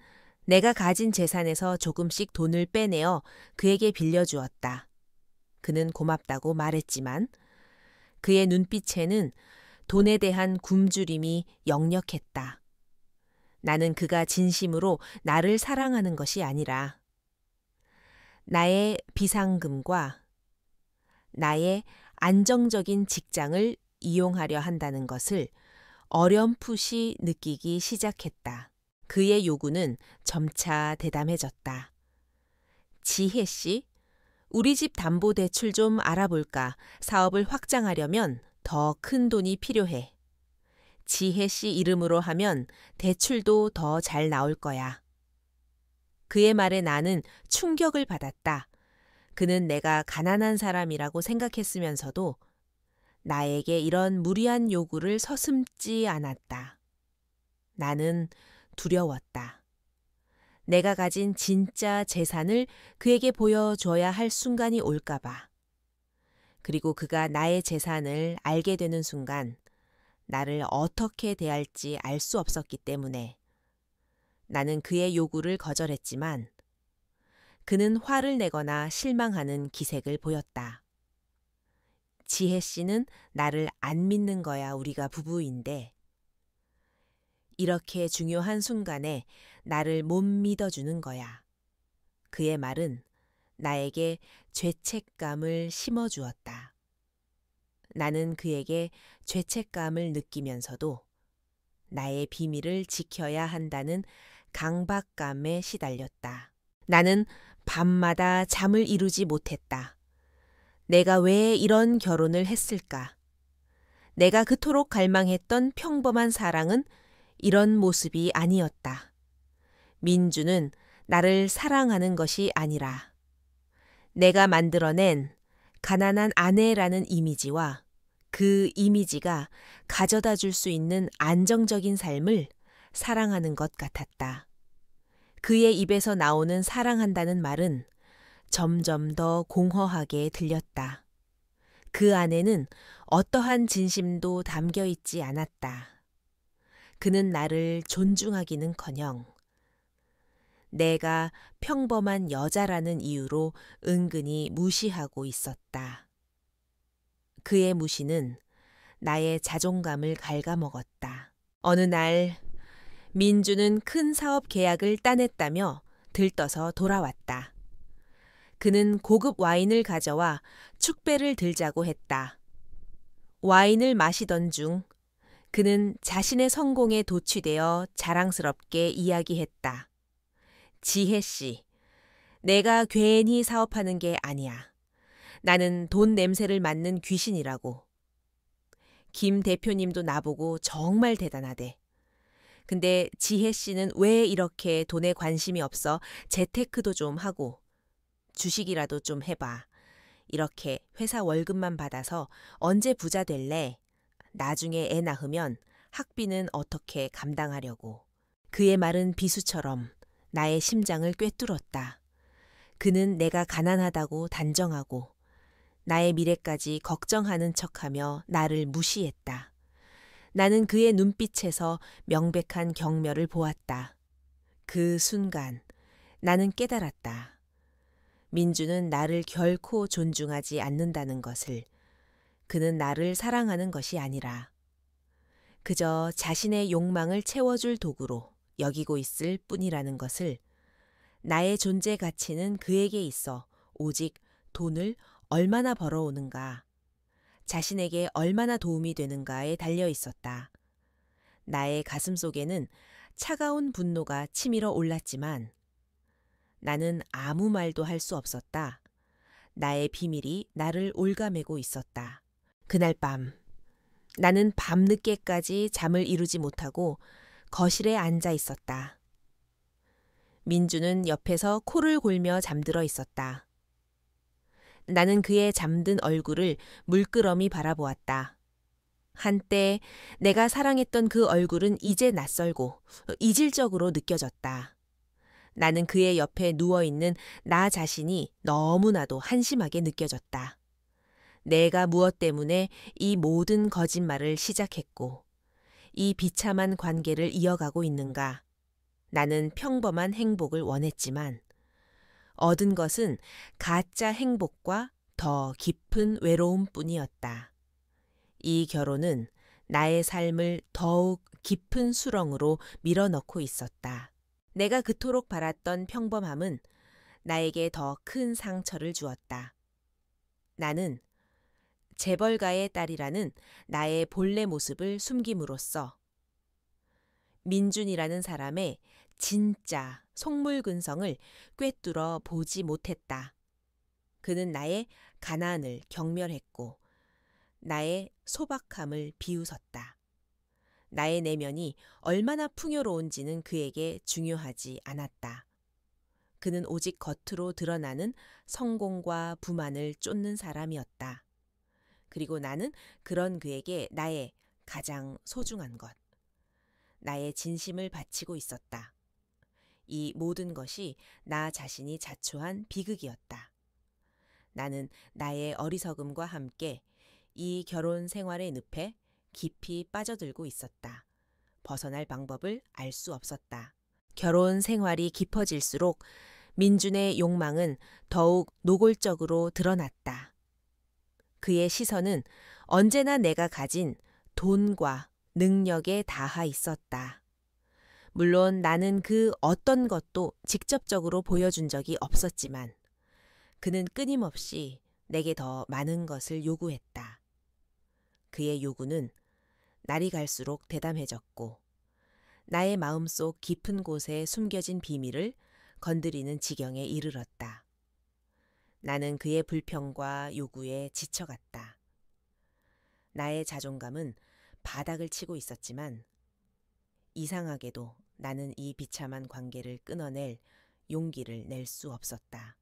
내가 가진 재산에서 조금씩 돈을 빼내어 그에게 빌려주었다. 그는 고맙다고 말했지만 그의 눈빛에는 돈에 대한 굶주림이 역력했다. 나는 그가 진심으로 나를 사랑하는 것이 아니라 나의 비상금과 나의 안정적인 직장을 이용하려 한다는 것을 어렴풋이 느끼기 시작했다. 그의 요구는 점차 대담해졌다. 지혜 씨, 우리 집 담보대출 좀 알아볼까? 사업을 확장하려면 더 큰 돈이 필요해. 지혜 씨 이름으로 하면 대출도 더 잘 나올 거야. 그의 말에 나는 충격을 받았다. 그는 내가 가난한 사람이라고 생각했으면서도 나에게 이런 무리한 요구를 서슴지 않았다. 나는 두려웠다. 내가 가진 진짜 재산을 그에게 보여줘야 할 순간이 올까봐. 그리고 그가 나의 재산을 알게 되는 순간 나를 어떻게 대할지 알 수 없었기 때문에 나는 그의 요구를 거절했지만 그는 화를 내거나 실망하는 기색을 보였다. 지혜 씨는 나를 안 믿는 거야 우리가 부부인데 이렇게 중요한 순간에 나를 못 믿어주는 거야. 그의 말은 나에게 죄책감을 심어주었다. 나는 그에게 죄책감을 느끼면서도 나의 비밀을 지켜야 한다는 강박감에 시달렸다. 나는 밤마다 잠을 이루지 못했다. 내가 왜 이런 결혼을 했을까? 내가 그토록 갈망했던 평범한 사랑은 이런 모습이 아니었다. 민주는 나를 사랑하는 것이 아니라 내가 만들어낸 가난한 아내라는 이미지와 그 이미지가 가져다 줄 수 있는 안정적인 삶을 사랑하는 것 같았다. 그의 입에서 나오는 사랑한다는 말은 점점 더 공허하게 들렸다. 그 안에는 어떠한 진심도 담겨 있지 않았다. 그는 나를 존중하기는커녕 내가 평범한 여자라는 이유로 은근히 무시하고 있었다. 그의 무시는 나의 자존감을 갉아먹었다. 어느 날 민주는 큰 사업 계약을 따냈다며 들떠서 돌아왔다. 그는 고급 와인을 가져와 축배를 들자고 했다. 와인을 마시던 중 그는 자신의 성공에 도취되어 자랑스럽게 이야기했다. 지혜 씨, 내가 괜히 사업하는 게 아니야. 나는 돈 냄새를 맡는 귀신이라고. 김 대표님도 나보고 정말 대단하대. 근데 지혜 씨는 왜 이렇게 돈에 관심이 없어 재테크도 좀 하고 주식이라도 좀 해봐. 이렇게 회사 월급만 받아서 언제 부자 될래? 나중에 애 낳으면 학비는 어떻게 감당하려고. 그의 말은 비수처럼 나의 심장을 꿰뚫었다. 그는 내가 가난하다고 단정하고 나의 미래까지 걱정하는 척하며 나를 무시했다. 나는 그의 눈빛에서 명백한 경멸을 보았다. 그 순간 나는 깨달았다. 민주는 나를 결코 존중하지 않는다는 것을. 그는 나를 사랑하는 것이 아니라 그저 자신의 욕망을 채워줄 도구로 여기고 있을 뿐이라는 것을. 나의 존재 가치는 그에게 있어 오직 돈을 얼마나 벌어오는가, 자신에게 얼마나 도움이 되는가에 달려 있었다. 나의 가슴 속에는 차가운 분노가 치밀어 올랐지만 나는 아무 말도 할 수 없었다. 나의 비밀이 나를 올가매고 있었다. 그날 밤 나는 밤늦게까지 잠을 이루지 못하고 거실에 앉아 있었다. 민주는 옆에서 코를 골며 잠들어 있었다. 나는 그의 잠든 얼굴을 물끄러미 바라보았다. 한때 내가 사랑했던 그 얼굴은 이제 낯설고 이질적으로 느껴졌다. 나는 그의 옆에 누워있는 나 자신이 너무나도 한심하게 느껴졌다. 내가 무엇 때문에 이 모든 거짓말을 시작했고 이 비참한 관계를 이어가고 있는가. 나는 평범한 행복을 원했지만 얻은 것은 가짜 행복과 더 깊은 외로움뿐이었다. 이 결혼은 나의 삶을 더욱 깊은 수렁으로 밀어넣고 있었다. 내가 그토록 바랐던 평범함은 나에게 더 큰 상처를 주었다. 나는 재벌가의 딸이라는 나의 본래 모습을 숨김으로써 민준이라는 사람의 진짜 속물근성을 꿰뚫어 보지 못했다. 그는 나의 가난을 경멸했고 나의 소박함을 비웃었다. 나의 내면이 얼마나 풍요로운지는 그에게 중요하지 않았다. 그는 오직 겉으로 드러나는 성공과 부만을 쫓는 사람이었다. 그리고 나는 그런 그에게 나의 가장 소중한 것, 나의 진심을 바치고 있었다. 이 모든 것이 나 자신이 자초한 비극이었다. 나는 나의 어리석음과 함께 이 결혼 생활의 늪에 깊이 빠져들고 있었다. 벗어날 방법을 알 수 없었다. 결혼 생활이 깊어질수록 민준의 욕망은 더욱 노골적으로 드러났다. 그의 시선은 언제나 내가 가진 돈과 능력에 닿아 있었다. 물론 나는 그 어떤 것도 직접적으로 보여준 적이 없었지만 그는 끊임없이 내게 더 많은 것을 요구했다. 그의 요구는 날이 갈수록 대담해졌고 나의 마음속 깊은 곳에 숨겨진 비밀을 건드리는 지경에 이르렀다. 나는 그의 불평과 요구에 지쳐갔다. 나의 자존감은 바닥을 치고 있었지만 이상하게도 나는 이 비참한 관계를 끊어낼 용기를 낼 수 없었다.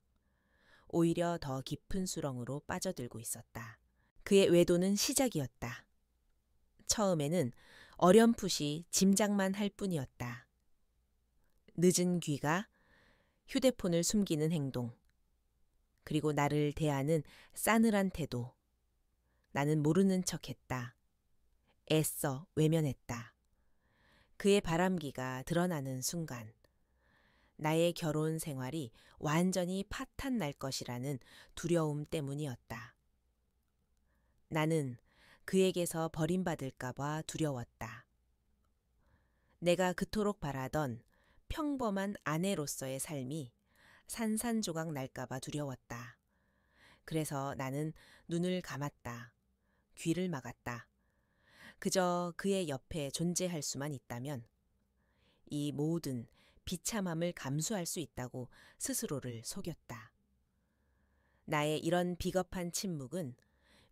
오히려 더 깊은 수렁으로 빠져들고 있었다. 그의 외도는 시작이었다. 처음에는 어렴풋이 짐작만 할 뿐이었다. 늦은 귀가, 휴대폰을 숨기는 행동, 그리고 나를 대하는 싸늘한 태도. 나는 모르는 척했다. 애써 외면했다. 그의 바람기가 드러나는 순간 나의 결혼 생활이 완전히 파탄 날 것이라는 두려움 때문이었다. 나는 그에게서 버림받을까 봐 두려웠다. 내가 그토록 바라던 평범한 아내로서의 삶이 산산조각 날까 봐 두려웠다. 그래서 나는 눈을 감았다. 귀를 막았다. 그저 그의 옆에 존재할 수만 있다면 이 모든 비참함을 감수할 수 있다고 스스로를 속였다. 나의 이런 비겁한 침묵은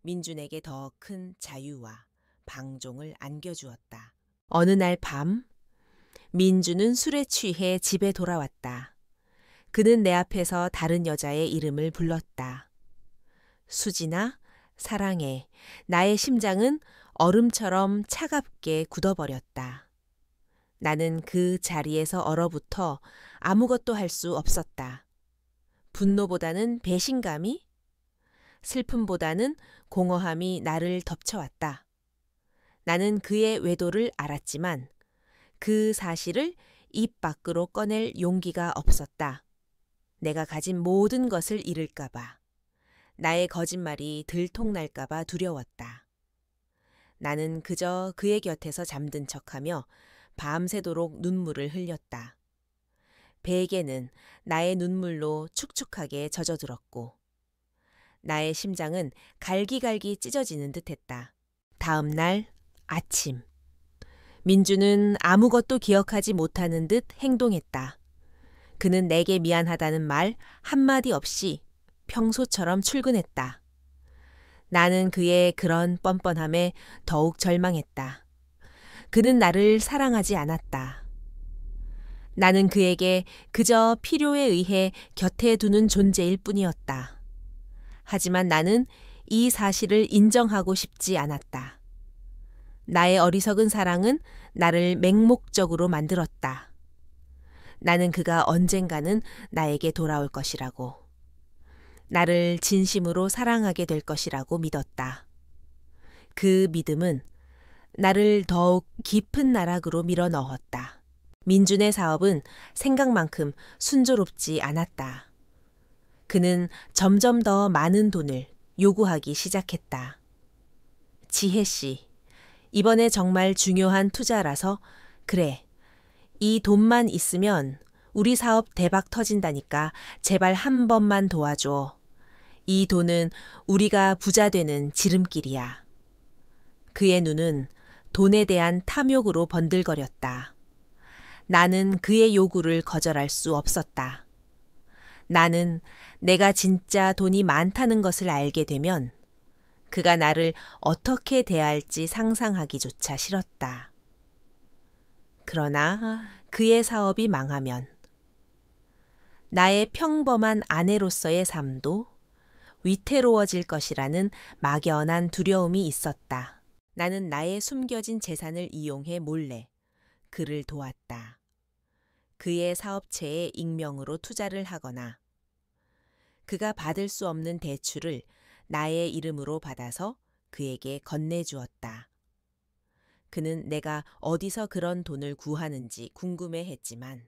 민준에게 더 큰 자유와 방종을 안겨주었다. 어느 날 밤, 민준은 술에 취해 집에 돌아왔다. 그는 내 앞에서 다른 여자의 이름을 불렀다. 수진아, 사랑해. 나의 심장은 얼음처럼 차갑게 굳어버렸다. 나는 그 자리에서 얼어붙어 아무것도 할 수 없었다. 분노보다는 배신감이, 슬픔보다는 공허함이 나를 덮쳐왔다. 나는 그의 외도를 알았지만 그 사실을 입 밖으로 꺼낼 용기가 없었다. 내가 가진 모든 것을 잃을까봐, 나의 거짓말이 들통날까봐 두려웠다. 나는 그저 그의 곁에서 잠든 척하며 밤새도록 눈물을 흘렸다. 베개는 나의 눈물로 축축하게 젖어들었고 나의 심장은 갈기갈기 찢어지는 듯했다. 다음 날 아침, 민주는 아무것도 기억하지 못하는 듯 행동했다. 그는 내게 미안하다는 말 한마디 없이 평소처럼 출근했다. 나는 그의 그런 뻔뻔함에 더욱 절망했다. 그는 나를 사랑하지 않았다. 나는 그에게 그저 필요에 의해 곁에 두는 존재일 뿐이었다. 하지만 나는 이 사실을 인정하고 싶지 않았다. 나의 어리석은 사랑은 나를 맹목적으로 만들었다. 나는 그가 언젠가는 나에게 돌아올 것이라고, 나를 진심으로 사랑하게 될 것이라고 믿었다. 그 믿음은 나를 더욱 깊은 나락으로 밀어 넣었다. 민준의 사업은 생각만큼 순조롭지 않았다. 그는 점점 더 많은 돈을 요구하기 시작했다. 지혜 씨, 이번에 정말 중요한 투자라서 그래, 이 돈만 있으면 우리 사업 대박 터진다니까 제발 한 번만 도와줘. 이 돈은 우리가 부자 되는 지름길이야. 그의 눈은 돈에 대한 탐욕으로 번들거렸다. 나는 그의 요구를 거절할 수 없었다. 나는 내가 진짜 돈이 많다는 것을 알게 되면 그가 나를 어떻게 대할지 상상하기조차 싫었다. 그러나 그의 사업이 망하면 나의 평범한 아내로서의 삶도 위태로워질 것이라는 막연한 두려움이 있었다. 나는 나의 숨겨진 재산을 이용해 몰래 그를 도왔다. 그의 사업체에 익명으로 투자를 하거나 그가 받을 수 없는 대출을 나의 이름으로 받아서 그에게 건네주었다. 그는 내가 어디서 그런 돈을 구하는지 궁금해했지만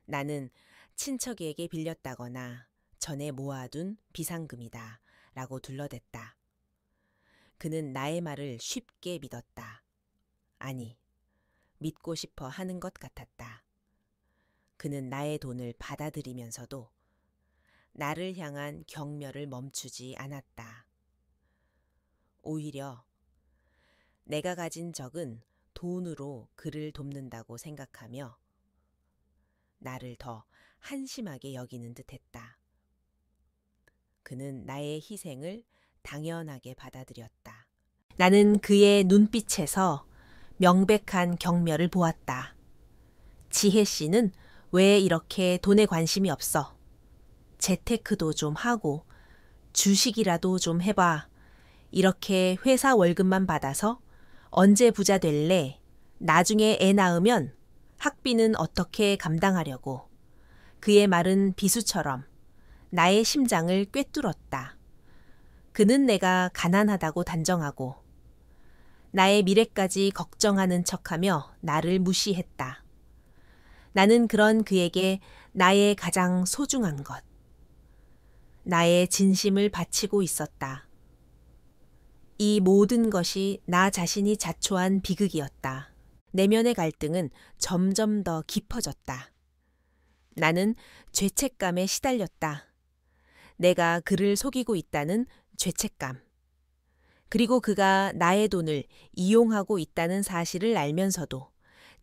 나는 친척에게 빌렸다거나 전에 모아둔 비상금이다 라고 둘러댔다. 그는 나의 말을 쉽게 믿었다. 아니, 믿고 싶어 하는 것 같았다. 그는 나의 돈을 받아들이면서도 나를 향한 경멸을 멈추지 않았다. 오히려 내가 가진 적은 돈으로 그를 돕는다고 생각하며 나를 더 한심하게 여기는 듯했다. 그는 나의 희생을 당연하게 받아들였다. 나는 그의 눈빛에서 명백한 경멸을 보았다. 지혜 씨는 왜 이렇게 돈에 관심이 없어? 재테크도 좀 하고 주식이라도 좀 해봐. 이렇게 회사 월급만 받아서 언제 부자 될래? 나중에 애 낳으면 학비는 어떻게 감당하려고. 그의 말은 비수처럼 나의 심장을 꿰뚫었다. 그는 내가 가난하다고 단정하고 나의 미래까지 걱정하는 척하며 나를 무시했다. 나는 그런 그에게 나의 가장 소중한 것, 나의 진심을 바치고 있었다. 이 모든 것이 나 자신이 자초한 비극이었다. 내면의 갈등은 점점 더 깊어졌다. 나는 죄책감에 시달렸다. 내가 그를 속이고 있다는 죄책감. 그리고 그가 나의 돈을 이용하고 있다는 사실을 알면서도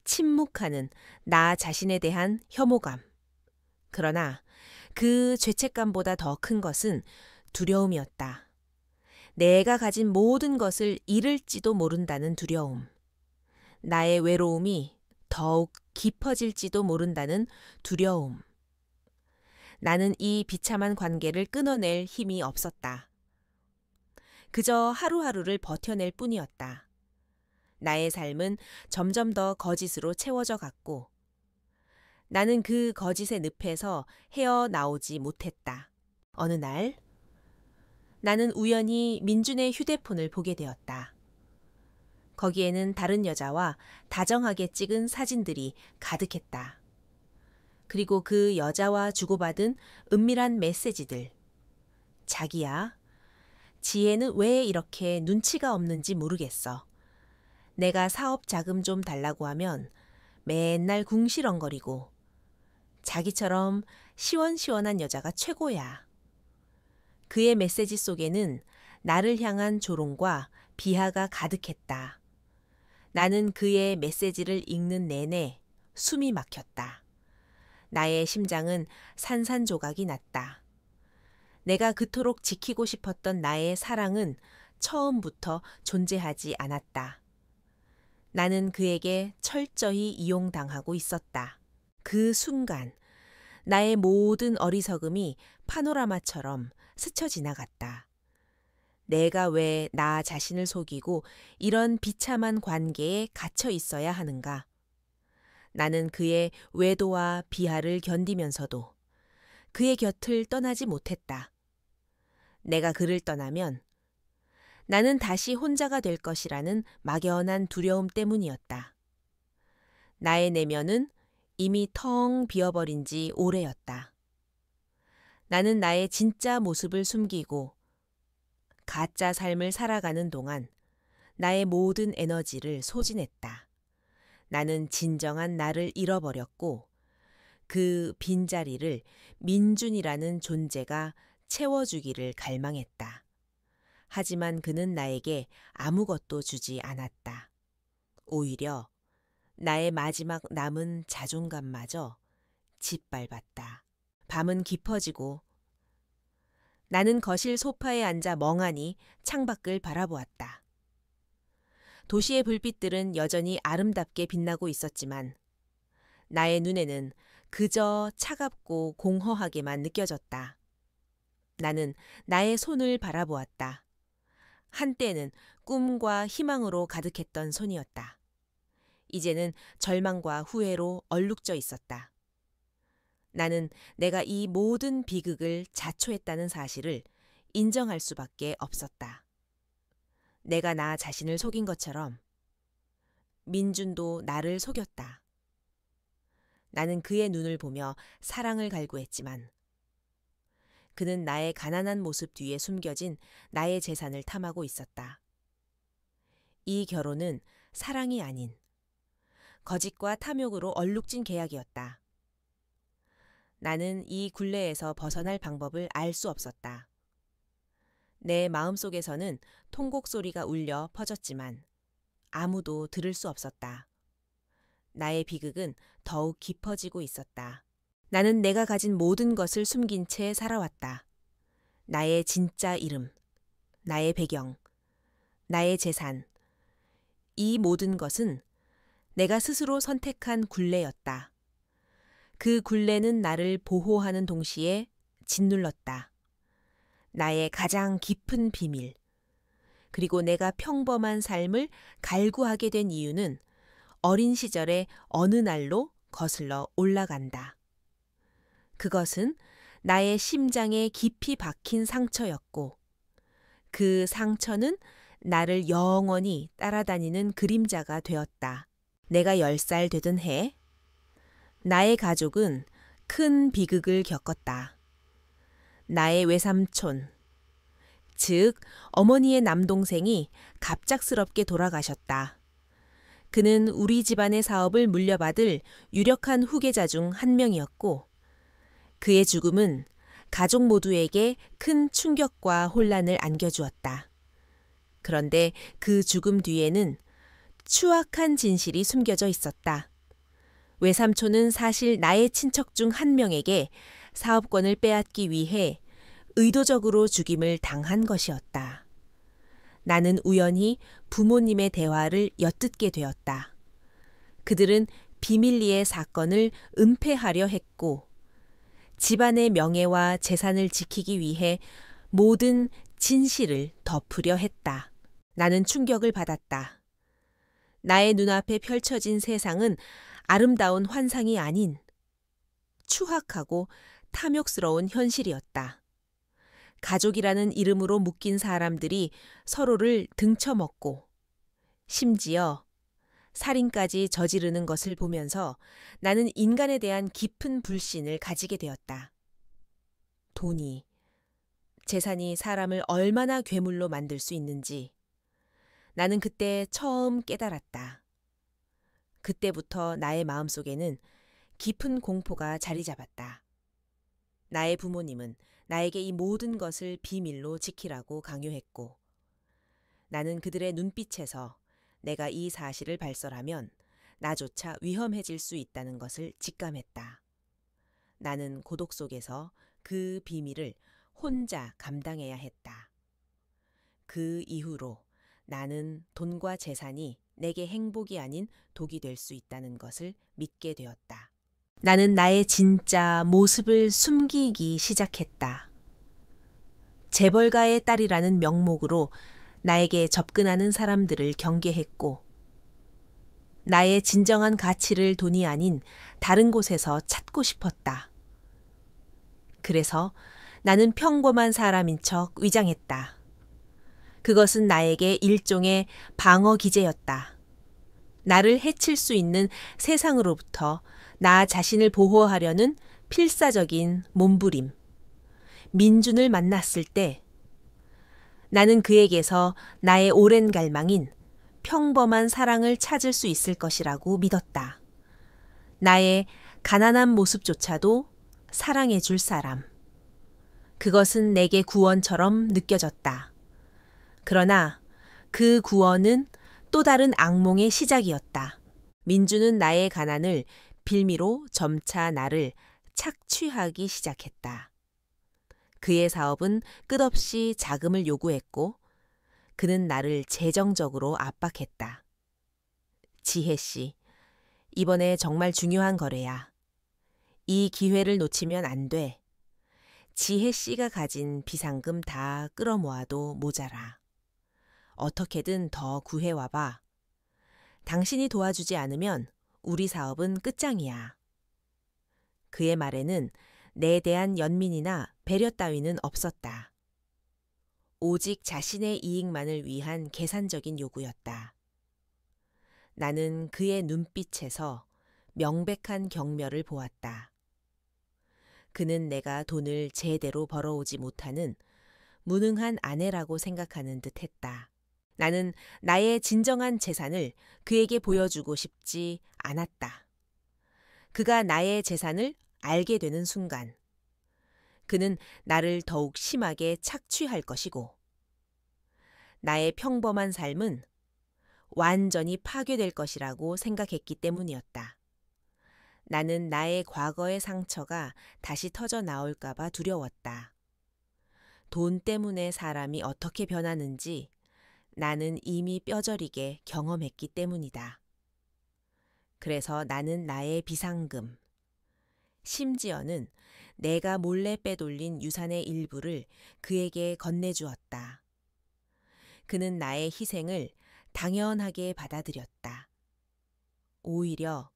침묵하는 나 자신에 대한 혐오감. 그러나 그 죄책감보다 더 큰 것은 두려움이었다. 내가 가진 모든 것을 잃을지도 모른다는 두려움. 나의 외로움이 더욱 깊어질지도 모른다는 두려움. 나는 이 비참한 관계를 끊어낼 힘이 없었다. 그저 하루하루를 버텨낼 뿐이었다. 나의 삶은 점점 더 거짓으로 채워져 갔고 나는 그 거짓의 늪에서 헤어나오지 못했다. 어느 날 나는 우연히 민준의 휴대폰을 보게 되었다. 거기에는 다른 여자와 다정하게 찍은 사진들이 가득했다. 그리고 그 여자와 주고받은 은밀한 메시지들. 자기야, 지혜는 왜 이렇게 눈치가 없는지 모르겠어. 내가 사업 자금 좀 달라고 하면 맨날 궁시렁거리고 자기처럼 시원시원한 여자가 최고야. 그의 메시지 속에는 나를 향한 조롱과 비하가 가득했다. 나는 그의 메시지를 읽는 내내 숨이 막혔다. 나의 심장은 산산조각이 났다. 내가 그토록 지키고 싶었던 나의 사랑은 처음부터 존재하지 않았다. 나는 그에게 철저히 이용당하고 있었다. 그 순간 나의 모든 어리석음이 파노라마처럼 스쳐 지나갔다. 내가 왜 나 자신을 속이고 이런 비참한 관계에 갇혀 있어야 하는가? 나는 그의 외도와 비하를 견디면서도 그의 곁을 떠나지 못했다. 내가 그를 떠나면 나는 다시 혼자가 될 것이라는 막연한 두려움 때문이었다. 나의 내면은 이미 텅 비어버린 지 오래였다. 나는 나의 진짜 모습을 숨기고 가짜 삶을 살아가는 동안 나의 모든 에너지를 소진했다. 나는 진정한 나를 잃어버렸고 그 빈자리를 민준이라는 존재가 채워주기를 갈망했다. 하지만 그는 나에게 아무것도 주지 않았다. 오히려 나의 마지막 남은 자존감마저 짓밟았다. 밤은 깊어지고 나는 거실 소파에 앉아 멍하니 창밖을 바라보았다. 도시의 불빛들은 여전히 아름답게 빛나고 있었지만 나의 눈에는 그저 차갑고 공허하게만 느껴졌다. 나는 나의 손을 바라보았다. 한때는 꿈과 희망으로 가득했던 손이었다. 이제는 절망과 후회로 얼룩져 있었다. 나는 내가 이 모든 비극을 자초했다는 사실을 인정할 수밖에 없었다. 내가 나 자신을 속인 것처럼 민준도 나를 속였다. 나는 그의 눈을 보며 사랑을 갈구했지만 그는 나의 가난한 모습 뒤에 숨겨진 나의 재산을 탐하고 있었다. 이 결혼은 사랑이 아닌 거짓과 탐욕으로 얼룩진 계약이었다. 나는 이 굴레에서 벗어날 방법을 알 수 없었다. 내 마음속에서는 통곡 소리가 울려 퍼졌지만 아무도 들을 수 없었다. 나의 비극은 더욱 깊어지고 있었다. 나는 내가 가진 모든 것을 숨긴 채 살아왔다. 나의 진짜 이름, 나의 배경, 나의 재산, 이 모든 것은 내가 스스로 선택한 굴레였다. 그 굴레는 나를 보호하는 동시에 짓눌렀다. 나의 가장 깊은 비밀. 그리고 내가 평범한 삶을 갈구하게 된 이유는 어린 시절의 어느 날로 거슬러 올라간다. 그것은 나의 심장에 깊이 박힌 상처였고, 그 상처는 나를 영원히 따라다니는 그림자가 되었다. 내가 10살 되던 해, 나의 가족은 큰 비극을 겪었다. 나의 외삼촌, 즉 어머니의 남동생이 갑작스럽게 돌아가셨다. 그는 우리 집안의 사업을 물려받을 유력한 후계자 중 한 명이었고, 그의 죽음은 가족 모두에게 큰 충격과 혼란을 안겨주었다. 그런데 그 죽음 뒤에는 추악한 진실이 숨겨져 있었다. 외삼촌은 사실 나의 친척 중 한 명에게 사업권을 빼앗기 위해 의도적으로 죽임을 당한 것이었다. 나는 우연히 부모님의 대화를 엿듣게 되었다. 그들은 비밀리에 사건을 은폐하려 했고, 집안의 명예와 재산을 지키기 위해 모든 진실을 덮으려 했다. 나는 충격을 받았다. 나의 눈앞에 펼쳐진 세상은 아름다운 환상이 아닌 추악하고 탐욕스러운 현실이었다. 가족이라는 이름으로 묶인 사람들이 서로를 등쳐먹고 심지어 살인까지 저지르는 것을 보면서 나는 인간에 대한 깊은 불신을 가지게 되었다. 돈이, 재산이 사람을 얼마나 괴물로 만들 수 있는지 나는 그때 처음 깨달았다. 그때부터 나의 마음속에는 깊은 공포가 자리 잡았다. 나의 부모님은 나에게 이 모든 것을 비밀로 지키라고 강요했고, 나는 그들의 눈빛에서 내가 이 사실을 발설하면 나조차 위험해질 수 있다는 것을 직감했다. 나는 고독 속에서 그 비밀을 혼자 감당해야 했다. 그 이후로 나는 돈과 재산이 내게 행복이 아닌 독이 될 수 있다는 것을 믿게 되었다. 나는 나의 진짜 모습을 숨기기 시작했다. 재벌가의 딸이라는 명목으로 나에게 접근하는 사람들을 경계했고, 나의 진정한 가치를 돈이 아닌 다른 곳에서 찾고 싶었다. 그래서 나는 평범한 사람인 척 위장했다. 그것은 나에게 일종의 방어 기제였다. 나를 해칠 수 있는 세상으로부터 나 자신을 보호하려는 필사적인 몸부림. 민준을 만났을 때 나는 그에게서 나의 오랜 갈망인 평범한 사랑을 찾을 수 있을 것이라고 믿었다. 나의 가난한 모습조차도 사랑해 줄 사람. 그것은 내게 구원처럼 느껴졌다. 그러나 그 구원은 또 다른 악몽의 시작이었다. 민주는 나의 가난을 빌미로 점차 나를 착취하기 시작했다. 그의 사업은 끝없이 자금을 요구했고, 그는 나를 재정적으로 압박했다. 지혜 씨, 이번에 정말 중요한 거래야. 이 기회를 놓치면 안 돼. 지혜 씨가 가진 비상금 다 끌어모아도 모자라. 어떻게든 더 구해와봐. 당신이 도와주지 않으면 우리 사업은 끝장이야. 그의 말에는 내 대한 연민이나 배려 따위는 없었다. 오직 자신의 이익만을 위한 계산적인 요구였다. 나는 그의 눈빛에서 명백한 경멸을 보았다. 그는 내가 돈을 제대로 벌어오지 못하는 무능한 아내라고 생각하는 듯 했다. 나는 나의 진정한 재산을 그에게 보여주고 싶지 않았다. 그가 나의 재산을 알게 되는 순간, 그는 나를 더욱 심하게 착취할 것이고, 나의 평범한 삶은 완전히 파괴될 것이라고 생각했기 때문이었다. 나는 나의 과거의 상처가 다시 터져 나올까봐 두려웠다. 돈 때문에 사람이 어떻게 변하는지 나는 이미 뼈저리게 경험했기 때문이다. 그래서 나는 나의 비상금, 심지어는 내가 몰래 빼돌린 유산의 일부를 그에게 건네주었다. 그는 나의 희생을 당연하게 받아들였다. 오히려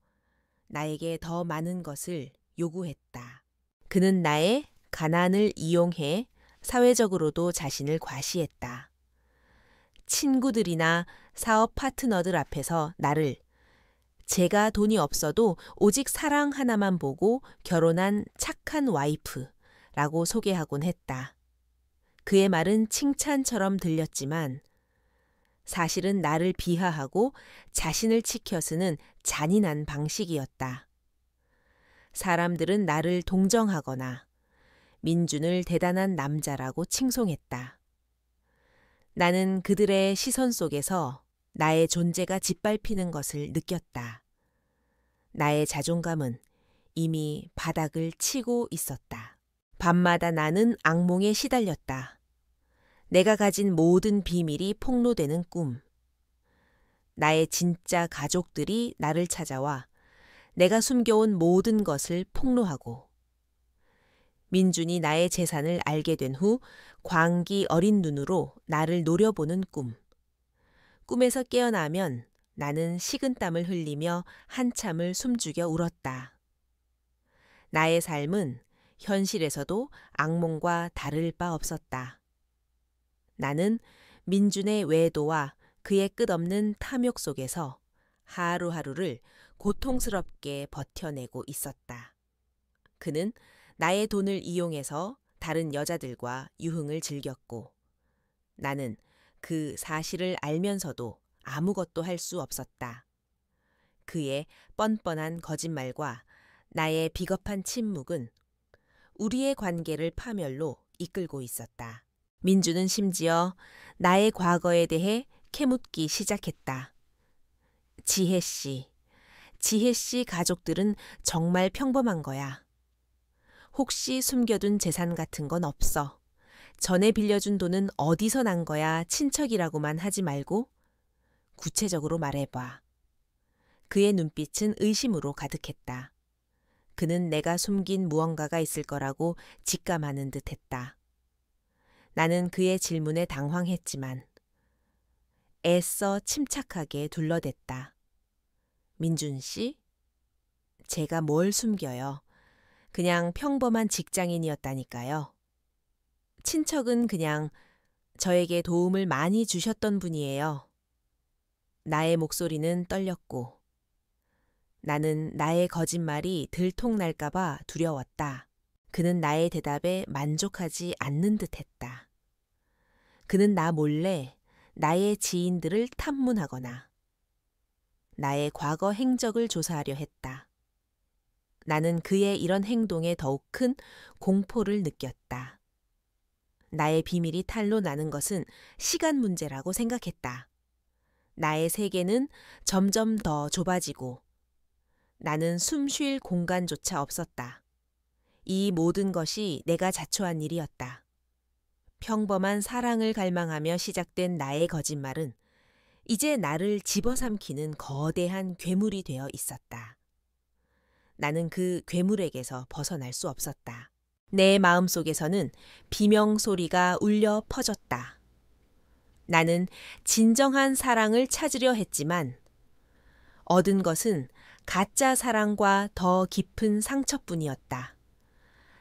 나에게 더 많은 것을 요구했다. 그는 나의 가난을 이용해 사회적으로도 자신을 과시했다. 친구들이나 사업 파트너들 앞에서 나를 제가 돈이 없어도 오직 사랑 하나만 보고 결혼한 착한 와이프라고 소개하곤 했다. 그의 말은 칭찬처럼 들렸지만 사실은 나를 비하하고 자신을 치켜쓰는 잔인한 방식이었다. 사람들은 나를 동정하거나 민준을 대단한 남자라고 칭송했다. 나는 그들의 시선 속에서 나의 존재가 짓밟히는 것을 느꼈다. 나의 자존감은 이미 바닥을 치고 있었다. 밤마다 나는 악몽에 시달렸다. 내가 가진 모든 비밀이 폭로되는 꿈. 나의 진짜 가족들이 나를 찾아와 내가 숨겨온 모든 것을 폭로하고 민준이 나의 재산을 알게 된 후 광기 어린 눈으로 나를 노려보는 꿈. 꿈에서 깨어나면 나는 식은땀을 흘리며 한참을 숨죽여 울었다. 나의 삶은 현실에서도 악몽과 다를 바 없었다. 나는 민준의 외도와 그의 끝없는 탐욕 속에서 하루하루를 고통스럽게 버텨내고 있었다. 그는 나의 돈을 이용해서 다른 여자들과 유흥을 즐겼고 나는 그 사실을 알면서도 아무것도 할 수 없었다. 그의 뻔뻔한 거짓말과 나의 비겁한 침묵은 우리의 관계를 파멸로 이끌고 있었다. 민주는 심지어 나의 과거에 대해 캐묻기 시작했다. 지혜 씨 가족들은 정말 평범한 거야. 혹시 숨겨둔 재산 같은 건 없어. 전에 빌려준 돈은 어디서 난 거야 친척이라고만 하지 말고 구체적으로 말해봐. 그의 눈빛은 의심으로 가득했다. 그는 내가 숨긴 무언가가 있을 거라고 직감하는 듯했다. 나는 그의 질문에 당황했지만 애써 침착하게 둘러댔다. 민준 씨? 제가 뭘 숨겨요? 그냥 평범한 직장인이었다니까요. 친척은 그냥 저에게 도움을 많이 주셨던 분이에요. 나의 목소리는 떨렸고 나는 나의 거짓말이 들통날까봐 두려웠다. 그는 나의 대답에 만족하지 않는 듯했다. 그는 나 몰래 나의 지인들을 탐문하거나 나의 과거 행적을 조사하려 했다. 나는 그의 이런 행동에 더욱 큰 공포를 느꼈다. 나의 비밀이 탄로 나는 것은 시간 문제라고 생각했다. 나의 세계는 점점 더 좁아지고 나는 숨 쉴 공간조차 없었다. 이 모든 것이 내가 자초한 일이었다. 평범한 사랑을 갈망하며 시작된 나의 거짓말은 이제 나를 집어삼키는 거대한 괴물이 되어 있었다. 나는 그 괴물에게서 벗어날 수 없었다. 내 마음속에서는 비명 소리가 울려 퍼졌다. 나는 진정한 사랑을 찾으려 했지만 얻은 것은 가짜 사랑과 더 깊은 상처뿐이었다.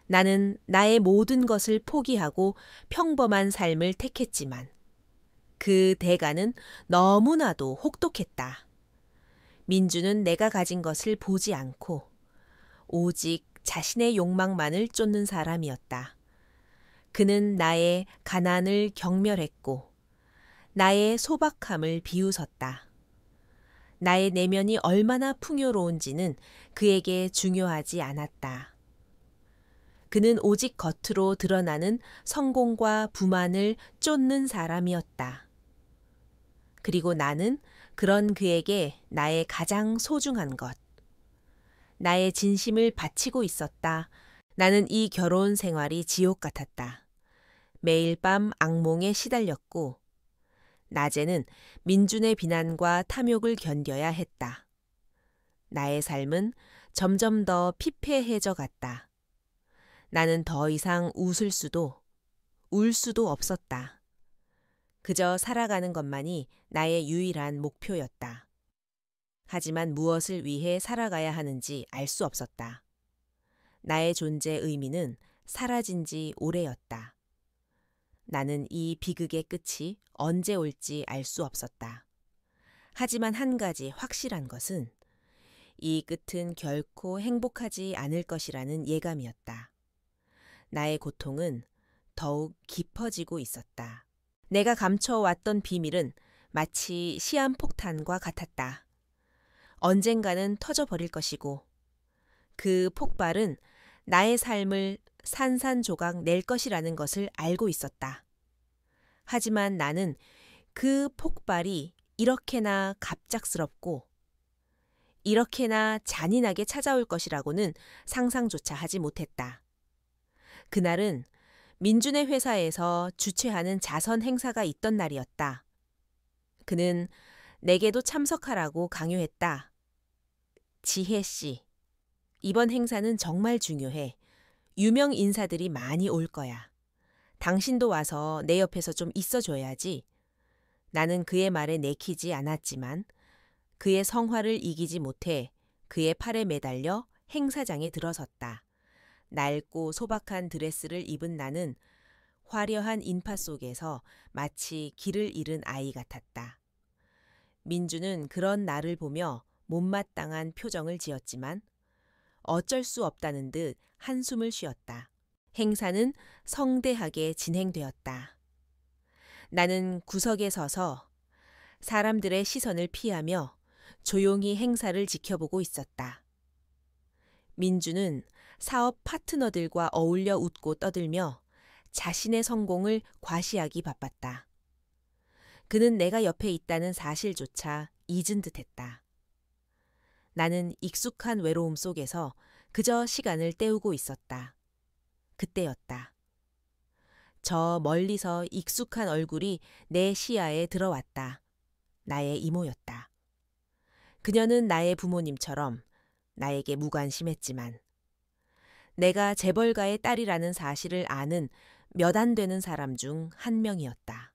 나는 나의 모든 것을 포기하고 평범한 삶을 택했지만 그 대가는 너무나도 혹독했다. 민주는 내가 가진 것을 보지 않고 오직 자신의 욕망만을 쫓는 사람이었다. 그는 나의 가난을 경멸했고 나의 소박함을 비웃었다. 나의 내면이 얼마나 풍요로운지는 그에게 중요하지 않았다. 그는 오직 겉으로 드러나는 성공과 부만을 쫓는 사람이었다. 그리고 나는 그런 그에게 나의 가장 소중한 것, 나의 진심을 바치고 있었다. 나는 이 결혼 생활이 지옥 같았다. 매일 밤 악몽에 시달렸고 낮에는 민준의 비난과 탐욕을 견뎌야 했다. 나의 삶은 점점 더 피폐해져 갔다. 나는 더 이상 웃을 수도 울 수도 없었다. 그저 살아가는 것만이 나의 유일한 목표였다. 하지만 무엇을 위해 살아가야 하는지 알 수 없었다. 나의 존재 의미는 사라진 지 오래였다. 나는 이 비극의 끝이 언제 올지 알 수 없었다. 하지만 한 가지 확실한 것은 이 끝은 결코 행복하지 않을 것이라는 예감이었다. 나의 고통은 더욱 깊어지고 있었다. 내가 감춰왔던 비밀은 마치 시한폭탄과 같았다. 언젠가는 터져버릴 것이고 그 폭발은 나의 삶을 산산조각 낼 것이라는 것을 알고 있었다. 하지만 나는 그 폭발이 이렇게나 갑작스럽고 이렇게나 잔인하게 찾아올 것이라고는 상상조차 하지 못했다. 그날은 민준의 회사에서 주최하는 자선 행사가 있던 날이었다. 그는 내게도 참석하라고 강요했다. 지혜 씨, 이번 행사는 정말 중요해. 유명 인사들이 많이 올 거야. 당신도 와서 내 옆에서 좀 있어줘야지. 나는 그의 말에 내키지 않았지만 그의 성화를 이기지 못해 그의 팔에 매달려 행사장에 들어섰다. 낡고 소박한 드레스를 입은 나는 화려한 인파 속에서 마치 길을 잃은 아이 같았다. 민주는 그런 나를 보며 못마땅한 표정을 지었지만 어쩔 수 없다는 듯 한숨을 쉬었다. 행사는 성대하게 진행되었다. 나는 구석에 서서 사람들의 시선을 피하며 조용히 행사를 지켜보고 있었다. 민주는 사업 파트너들과 어울려 웃고 떠들며 자신의 성공을 과시하기 바빴다. 그는 내가 옆에 있다는 사실조차 잊은 듯했다. 나는 익숙한 외로움 속에서 그저 시간을 때우고 있었다. 그때였다. 저 멀리서 익숙한 얼굴이 내 시야에 들어왔다. 나의 이모였다. 그녀는 나의 부모님처럼 나에게 무관심했지만 내가 재벌가의 딸이라는 사실을 아는 몇 안 되는 사람 중 한 명이었다.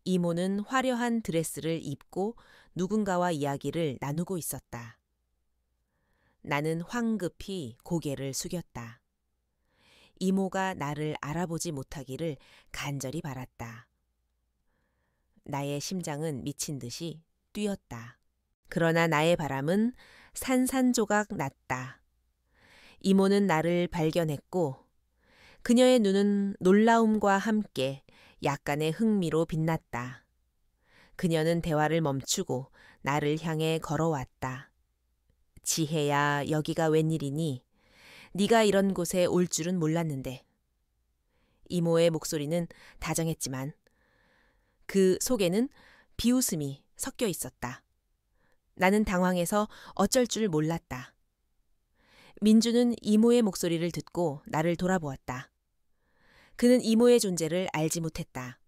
이모는 화려한 드레스를 입고 누군가와 이야기를 나누고 있었다. 나는 황급히 고개를 숙였다. 이모가 나를 알아보지 못하기를 간절히 바랐다. 나의 심장은 미친 듯이 뛰었다. 그러나 나의 바람은 산산조각 났다. 이모는 나를 발견했고 그녀의 눈은 놀라움과 함께 약간의 흥미로 빛났다. 그녀는 대화를 멈추고 나를 향해 걸어왔다. 지혜야, 여기가 웬일이니? 네가 이런 곳에 올 줄은 몰랐는데. 이모의 목소리는 다정했지만 그 속에는 비웃음이 섞여 있었다. 나는 당황해서 어쩔 줄 몰랐다. 민주는 이모의 목소리를 듣고 나를 돌아보았다. 그는 이모의 존재를 알지 못했다.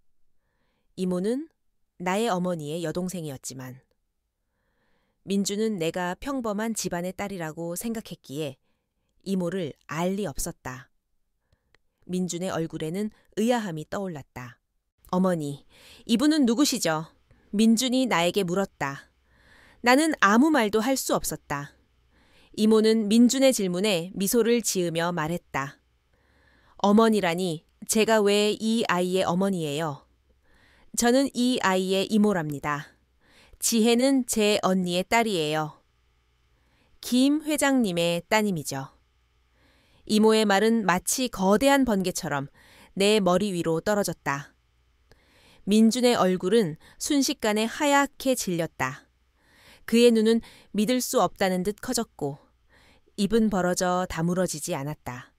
이모는 나의 어머니의 여동생이었지만 민주는 내가 평범한 집안의 딸이라고 생각했기에 이모를 알 리 없었다. 민준의 얼굴에는 의아함이 떠올랐다. 어머니, 이분은 누구시죠? 민준이 나에게 물었다. 나는 아무 말도 할 수 없었다. 이모는 민준의 질문에 미소를 지으며 말했다. 어머니라니, 제가 왜 이 아이의 어머니예요? 저는 이 아이의 이모랍니다. 지혜는 제 언니의 딸이에요. 김 회장님의 따님이죠. 이모의 말은 마치 거대한 번개처럼 내 머리 위로 떨어졌다. 민준의 얼굴은 순식간에 하얗게 질렸다. 그의 눈은 믿을 수 없다는 듯 커졌고 입은 벌어져 다물어지지 않았다.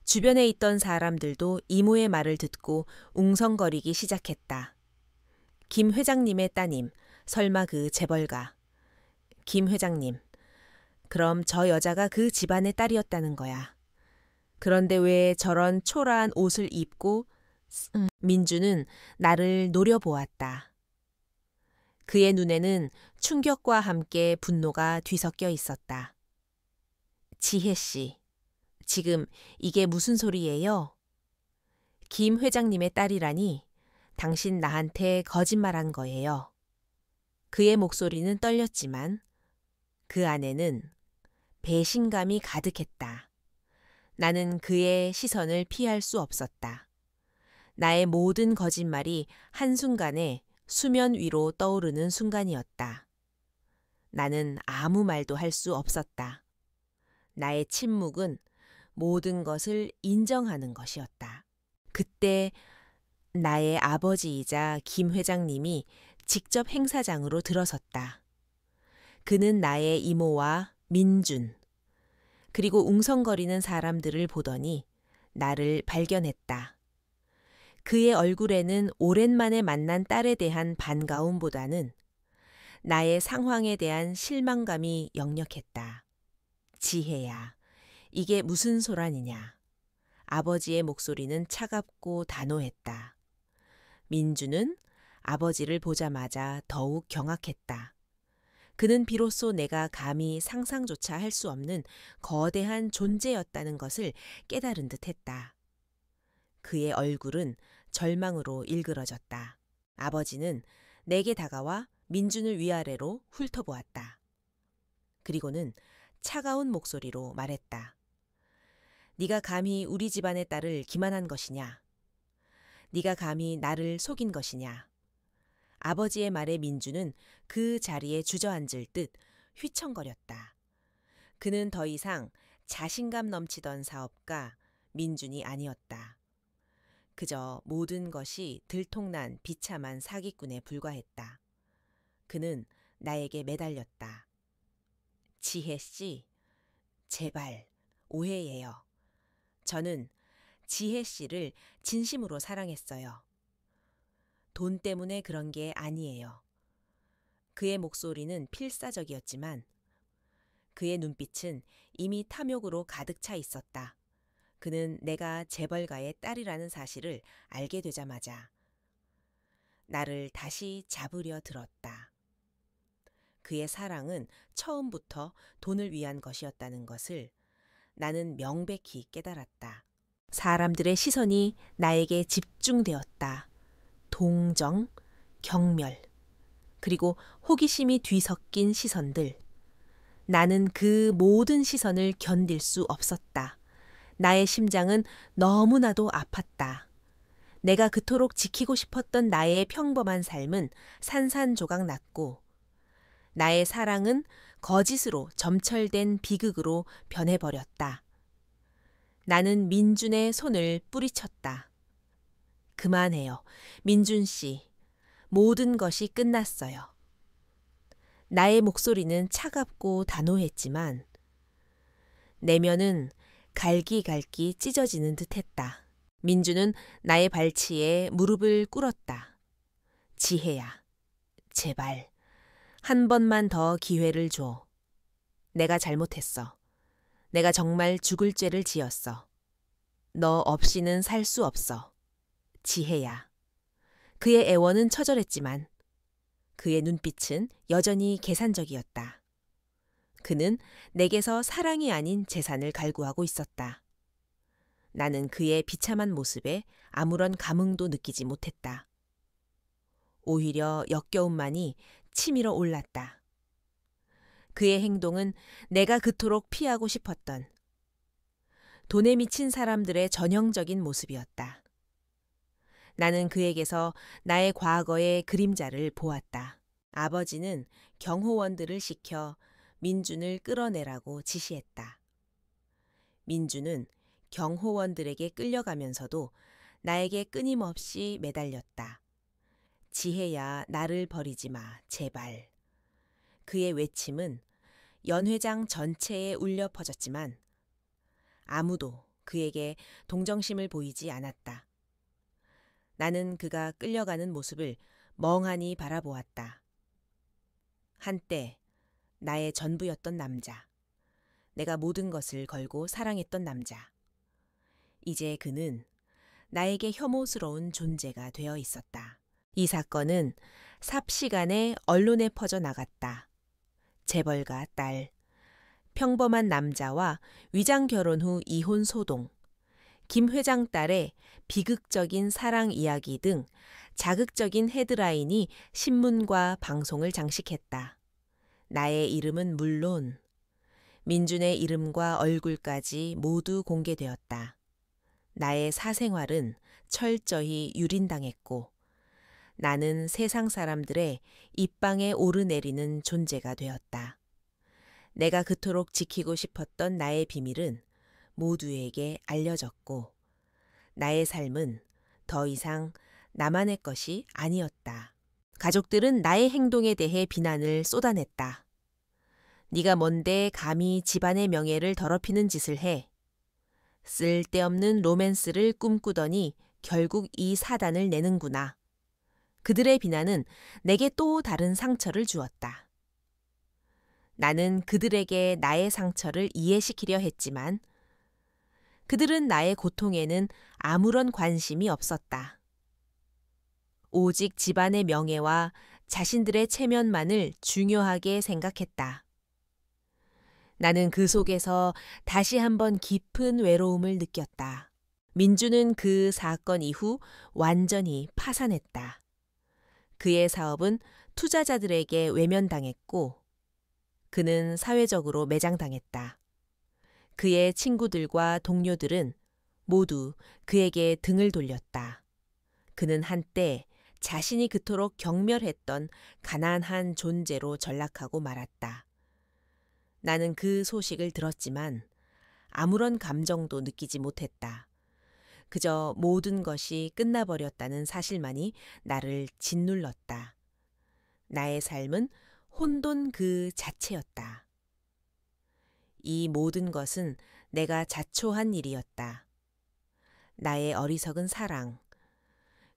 주변에 있던 사람들도 이모의 말을 듣고 웅성거리기 시작했다. 김 회장님의 따님, 설마 그 재벌가. 김 회장님, 그럼 저 여자가 그 집안의 딸이었다는 거야. 그런데 왜 저런 초라한 옷을 입고 민주는 나를 노려보았다. 그의 눈에는 충격과 함께 분노가 뒤섞여 있었다. 지혜 씨, 지금 이게 무슨 소리예요? 김 회장님의 딸이라니 당신 나한테 거짓말한 거예요. 그의 목소리는 떨렸지만 그 안에는 배신감이 가득했다. 나는 그의 시선을 피할 수 없었다. 나의 모든 거짓말이 한순간에 수면 위로 떠오르는 순간이었다. 나는 아무 말도 할 수 없었다. 나의 침묵은 모든 것을 인정하는 것이었다. 그때 나의 아버지이자 김 회장님이 직접 행사장으로 들어섰다. 그는 나의 이모와 민준, 그리고 웅성거리는 사람들을 보더니 나를 발견했다. 그의 얼굴에는 오랜만에 만난 딸에 대한 반가움보다는 나의 상황에 대한 실망감이 역력했다. 지혜야, 이게 무슨 소란이냐. 아버지의 목소리는 차갑고 단호했다. 민주는 아버지를 보자마자 더욱 경악했다. 그는 비로소 내가 감히 상상조차 할 수 없는 거대한 존재였다는 것을 깨달은 듯했다. 그의 얼굴은 절망으로 일그러졌다. 아버지는 내게 다가와 민준을 위아래로 훑어보았다. 그리고는 차가운 목소리로 말했다. 네가 감히 우리 집안의 딸을 기만한 것이냐? 네가 감히 나를 속인 것이냐? 아버지의 말에 민주는 그 자리에 주저앉을 듯 휘청거렸다. 그는 더 이상 자신감 넘치던 사업가 민준이 아니었다. 그저 모든 것이 들통난 비참한 사기꾼에 불과했다. 그는 나에게 매달렸다. 지혜 씨, 제발 오해예요. 저는 지혜 씨를 진심으로 사랑했어요. 돈 때문에 그런 게 아니에요. 그의 목소리는 필사적이었지만 그의 눈빛은 이미 탐욕으로 가득 차 있었다. 그는 내가 재벌가의 딸이라는 사실을 알게 되자마자 나를 다시 잡으려 들었다. 그의 사랑은 처음부터 돈을 위한 것이었다는 것을 나는 명백히 깨달았다. 사람들의 시선이 나에게 집중되었다. 동정, 경멸, 그리고 호기심이 뒤섞인 시선들. 나는 그 모든 시선을 견딜 수 없었다. 나의 심장은 너무나도 아팠다. 내가 그토록 지키고 싶었던 나의 평범한 삶은 산산조각 났고 나의 사랑은 거짓으로 점철된 비극으로 변해버렸다. 나는 민준의 손을 뿌리쳤다. 그만해요. 민준 씨. 모든 것이 끝났어요. 나의 목소리는 차갑고 단호했지만 내면은 갈기갈기 찢어지는 듯했다. 민주는 나의 발치에 무릎을 꿇었다. 지혜야, 제발 한 번만 더 기회를 줘. 내가 잘못했어. 내가 정말 죽을 죄를 지었어. 너 없이는 살 수 없어. 지혜야. 그의 애원은 처절했지만 그의 눈빛은 여전히 계산적이었다. 그는 내게서 사랑이 아닌 재산을 갈구하고 있었다. 나는 그의 비참한 모습에 아무런 감흥도 느끼지 못했다. 오히려 역겨움만이 치밀어 올랐다. 그의 행동은 내가 그토록 피하고 싶었던 돈에 미친 사람들의 전형적인 모습이었다. 나는 그에게서 나의 과거의 그림자를 보았다. 아버지는 경호원들을 시켜 민준을 끌어내라고 지시했다. 민준은 경호원들에게 끌려가면서도 나에게 끊임없이 매달렸다. 지혜야, 나를 버리지 마, 제발. 그의 외침은 연회장 전체에 울려 퍼졌지만 아무도 그에게 동정심을 보이지 않았다. 나는 그가 끌려가는 모습을 멍하니 바라보았다. 한때 나의 전부였던 남자. 내가 모든 것을 걸고 사랑했던 남자. 이제 그는 나에게 혐오스러운 존재가 되어 있었다. 이 사건은 삽시간에 언론에 퍼져 나갔다. 재벌가 딸, 평범한 남자와 위장 결혼 후 이혼 소동, 김 회장 딸의 비극적인 사랑 이야기 등 자극적인 헤드라인이 신문과 방송을 장식했다. 나의 이름은 물론 민준의 이름과 얼굴까지 모두 공개되었다. 나의 사생활은 철저히 유린당했고 나는 세상 사람들의 입방에 오르내리는 존재가 되었다. 내가 그토록 지키고 싶었던 나의 비밀은 모두에게 알려졌고 나의 삶은 더 이상 나만의 것이 아니었다. 가족들은 나의 행동에 대해 비난을 쏟아냈다. 네가 뭔데 감히 집안의 명예를 더럽히는 짓을 해. 쓸데없는 로맨스를 꿈꾸더니 결국 이 사단을 내는구나. 그들의 비난은 내게 또 다른 상처를 주었다. 나는 그들에게 나의 상처를 이해시키려 했지만 그들은 나의 고통에는 아무런 관심이 없었다. 오직 집안의 명예와 자신들의 체면만을 중요하게 생각했다. 나는 그 속에서 다시 한번 깊은 외로움을 느꼈다. 민주는 그 사건 이후 완전히 파산했다. 그의 사업은 투자자들에게 외면당했고 그는 사회적으로 매장당했다. 그의 친구들과 동료들은 모두 그에게 등을 돌렸다. 그는 한때 자신이 그토록 경멸했던 가난한 존재로 전락하고 말았다. 나는 그 소식을 들었지만 아무런 감정도 느끼지 못했다. 그저 모든 것이 끝나버렸다는 사실만이 나를 짓눌렀다. 나의 삶은 혼돈 그 자체였다. 이 모든 것은 내가 자초한 일이었다. 나의 어리석은 사랑,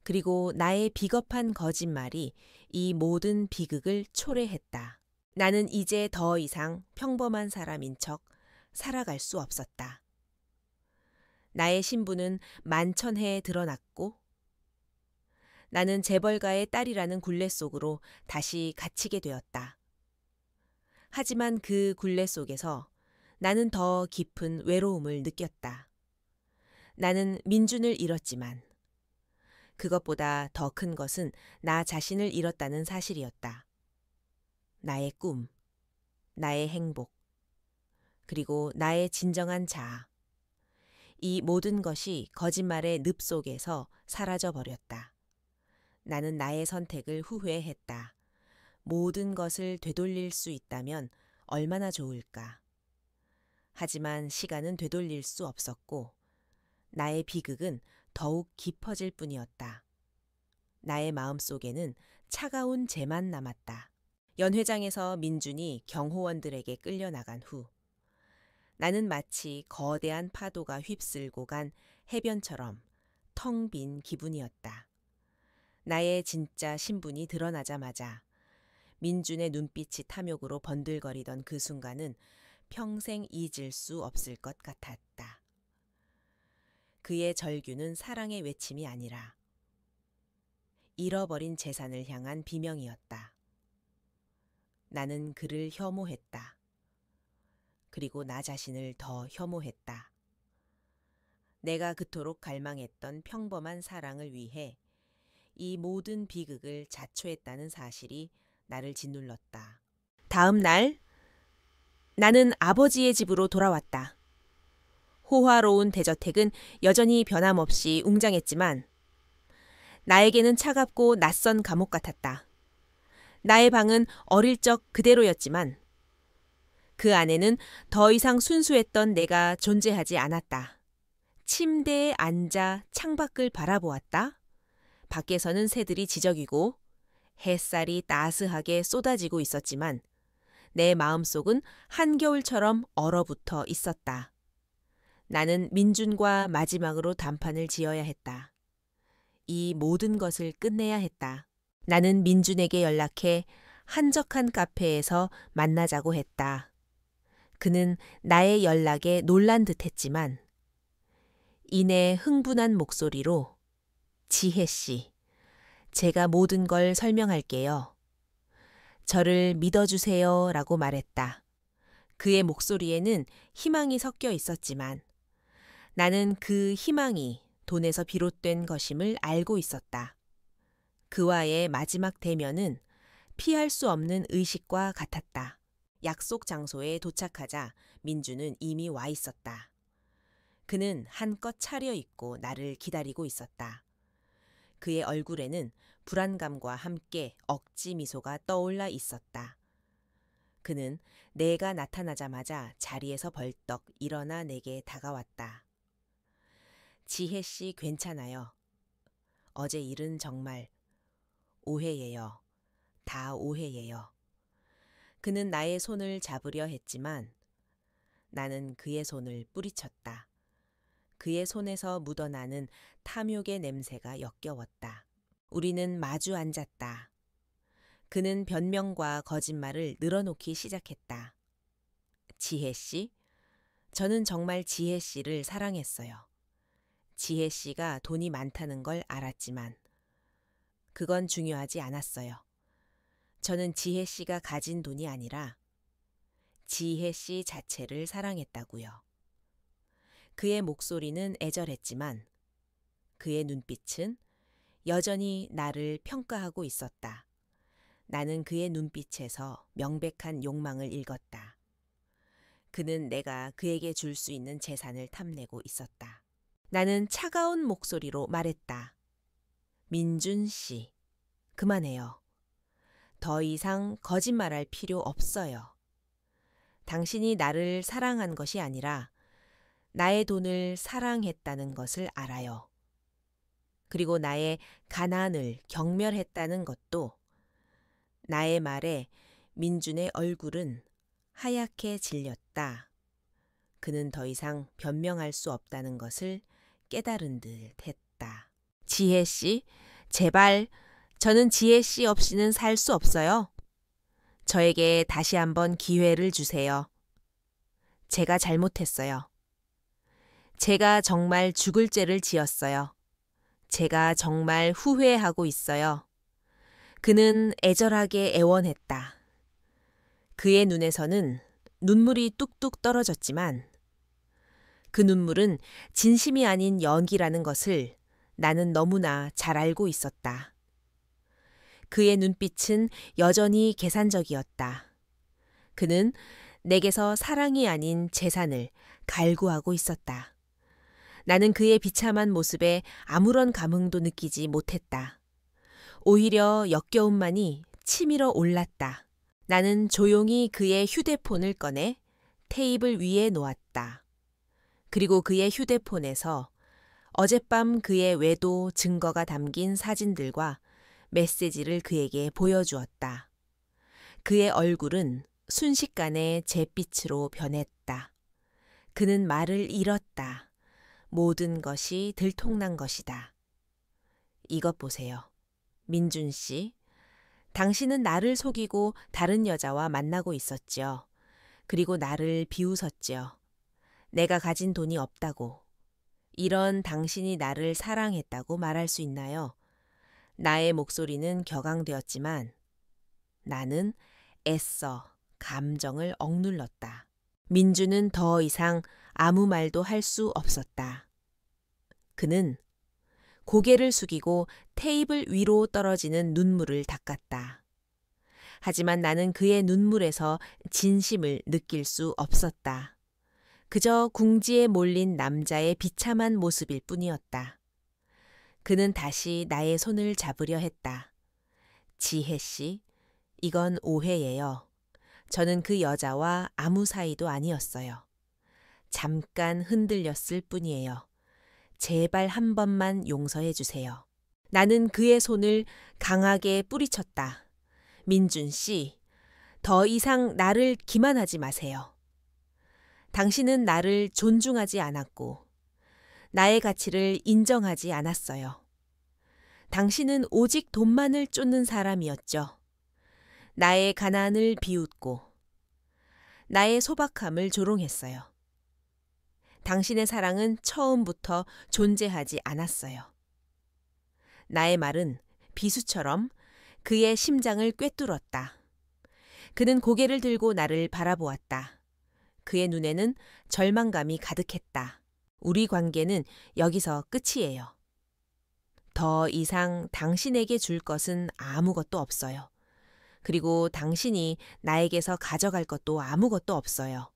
그리고 나의 비겁한 거짓말이 이 모든 비극을 초래했다. 나는 이제 더 이상 평범한 사람인 척 살아갈 수 없었다. 나의 신분은 만천해에 드러났고 나는 재벌가의 딸이라는 굴레 속으로 다시 갇히게 되었다. 하지만 그 굴레 속에서 나는 더 깊은 외로움을 느꼈다. 나는 민준을 잃었지만 그것보다 더 큰 것은 나 자신을 잃었다는 사실이었다. 나의 꿈, 나의 행복, 그리고 나의 진정한 자아. 이 모든 것이 거짓말의 늪 속에서 사라져 버렸다. 나는 나의 선택을 후회했다. 모든 것을 되돌릴 수 있다면 얼마나 좋을까. 하지만 시간은 되돌릴 수 없었고 나의 비극은 더욱 깊어질 뿐이었다. 나의 마음속에는 차가운 재만 남았다. 연회장에서 민준이 경호원들에게 끌려나간 후 나는 마치 거대한 파도가 휩쓸고 간 해변처럼 텅 빈 기분이었다. 나의 진짜 신분이 드러나자마자 민준의 눈빛이 탐욕으로 번들거리던 그 순간은 평생 잊을 수 없을 것 같았다. 그의 절규는 사랑의 외침이 아니라 잃어버린 재산을 향한 비명이었다. 나는 그를 혐오했다. 그리고 나 자신을 더 혐오했다. 내가 그토록 갈망했던 평범한 사랑을 위해 이 모든 비극을 자초했다는 사실이 나를 짓눌렀다. 다음 날 나는 아버지의 집으로 돌아왔다. 호화로운 대저택은 여전히 변함없이 웅장했지만 나에게는 차갑고 낯선 감옥 같았다. 나의 방은 어릴 적 그대로였지만 그 안에는 더 이상 순수했던 내가 존재하지 않았다. 침대에 앉아 창밖을 바라보았다. 밖에서는 새들이 지저귀고 햇살이 따스하게 쏟아지고 있었지만 내 마음속은 한겨울처럼 얼어붙어 있었다. 나는 민준과 마지막으로 단판을 지어야 했다. 이 모든 것을 끝내야 했다. 나는 민준에게 연락해 한적한 카페에서 만나자고 했다. 그는 나의 연락에 놀란 듯했지만 이내 흥분한 목소리로 지혜 씨, 제가 모든 걸 설명할게요. 저를 믿어주세요 라고 말했다. 그의 목소리에는 희망이 섞여 있었지만 나는 그 희망이 돈에서 비롯된 것임을 알고 있었다. 그와의 마지막 대면은 피할 수 없는 의식과 같았다. 약속 장소에 도착하자 민주는 이미 와 있었다. 그는 한껏 차려입고 나를 기다리고 있었다. 그의 얼굴에는 불안감과 함께 억지 미소가 떠올라 있었다. 그는 내가 나타나자마자 자리에서 벌떡 일어나 내게 다가왔다. 지혜 씨 괜찮아요. 어제 일은 정말 오해예요. 다 오해예요. 그는 나의 손을 잡으려 했지만 나는 그의 손을 뿌리쳤다. 그의 손에서 묻어나는 탐욕의 냄새가 역겨웠다. 우리는 마주 앉았다. 그는 변명과 거짓말을 늘어놓기 시작했다. 지혜 씨? 저는 정말 지혜 씨를 사랑했어요. 지혜 씨가 돈이 많다는 걸 알았지만 그건 중요하지 않았어요. 저는 지혜 씨가 가진 돈이 아니라 지혜 씨 자체를 사랑했다고요. 그의 목소리는 애절했지만 그의 눈빛은 여전히 나를 평가하고 있었다. 나는 그의 눈빛에서 명백한 욕망을 읽었다. 그는 내가 그에게 줄 수 있는 재산을 탐내고 있었다. 나는 차가운 목소리로 말했다. 민준 씨, 그만해요. 더 이상 거짓말할 필요 없어요. 당신이 나를 사랑한 것이 아니라 나의 돈을 사랑했다는 것을 알아요. 그리고 나의 가난을 경멸했다는 것도. 나의 말에 민준의 얼굴은 하얗게 질렸다. 그는 더 이상 변명할 수 없다는 것을 깨달은 듯 했다. 지혜 씨, 제발 저는 지혜 씨 없이는 살 수 없어요. 저에게 다시 한번 기회를 주세요. 제가 잘못했어요. 제가 정말 죽을 죄를 지었어요. 제가 정말 후회하고 있어요. 그는 애절하게 애원했다. 그의 눈에서는 눈물이 뚝뚝 떨어졌지만 그 눈물은 진심이 아닌 연기라는 것을 나는 너무나 잘 알고 있었다. 그의 눈빛은 여전히 계산적이었다. 그는 내게서 사랑이 아닌 재산을 갈구하고 있었다. 나는 그의 비참한 모습에 아무런 감흥도 느끼지 못했다. 오히려 역겨움만이 치밀어 올랐다. 나는 조용히 그의 휴대폰을 꺼내 테이블 위에 놓았다. 그리고 그의 휴대폰에서 어젯밤 그의 외도 증거가 담긴 사진들과 메시지를 그에게 보여주었다. 그의 얼굴은 순식간에 잿빛으로 변했다. 그는 말을 잃었다. 모든 것이 들통난 것이다. 이것 보세요. 민준 씨, 당신은 나를 속이고 다른 여자와 만나고 있었죠. 그리고 나를 비웃었죠. 내가 가진 돈이 없다고. 이런 당신이 나를 사랑했다고 말할 수 있나요? 나의 목소리는 격앙되었지만 나는 애써 감정을 억눌렀다. 민주는 더 이상 아무 말도 할 수 없었다. 그는 고개를 숙이고 테이블 위로 떨어지는 눈물을 닦았다. 하지만 나는 그의 눈물에서 진심을 느낄 수 없었다. 그저 궁지에 몰린 남자의 비참한 모습일 뿐이었다. 그는 다시 나의 손을 잡으려 했다. 지혜 씨, 이건 오해예요. 저는 그 여자와 아무 사이도 아니었어요. 잠깐 흔들렸을 뿐이에요. 제발 한 번만 용서해 주세요. 나는 그의 손을 강하게 뿌리쳤다. 민준 씨, 더 이상 나를 기만하지 마세요. 당신은 나를 존중하지 않았고 나의 가치를 인정하지 않았어요. 당신은 오직 돈만을 쫓는 사람이었죠. 나의 가난을 비웃고 나의 소박함을 조롱했어요. 당신의 사랑은 처음부터 존재하지 않았어요. 나의 말은 비수처럼 그의 심장을 꿰뚫었다. 그는 고개를 들고 나를 바라보았다. 그의 눈에는 절망감이 가득했다. 우리 관계는 여기서 끝이에요. 더 이상 당신에게 줄 것은 아무것도 없어요. 그리고 당신이 나에게서 가져갈 것도 아무것도 없어요.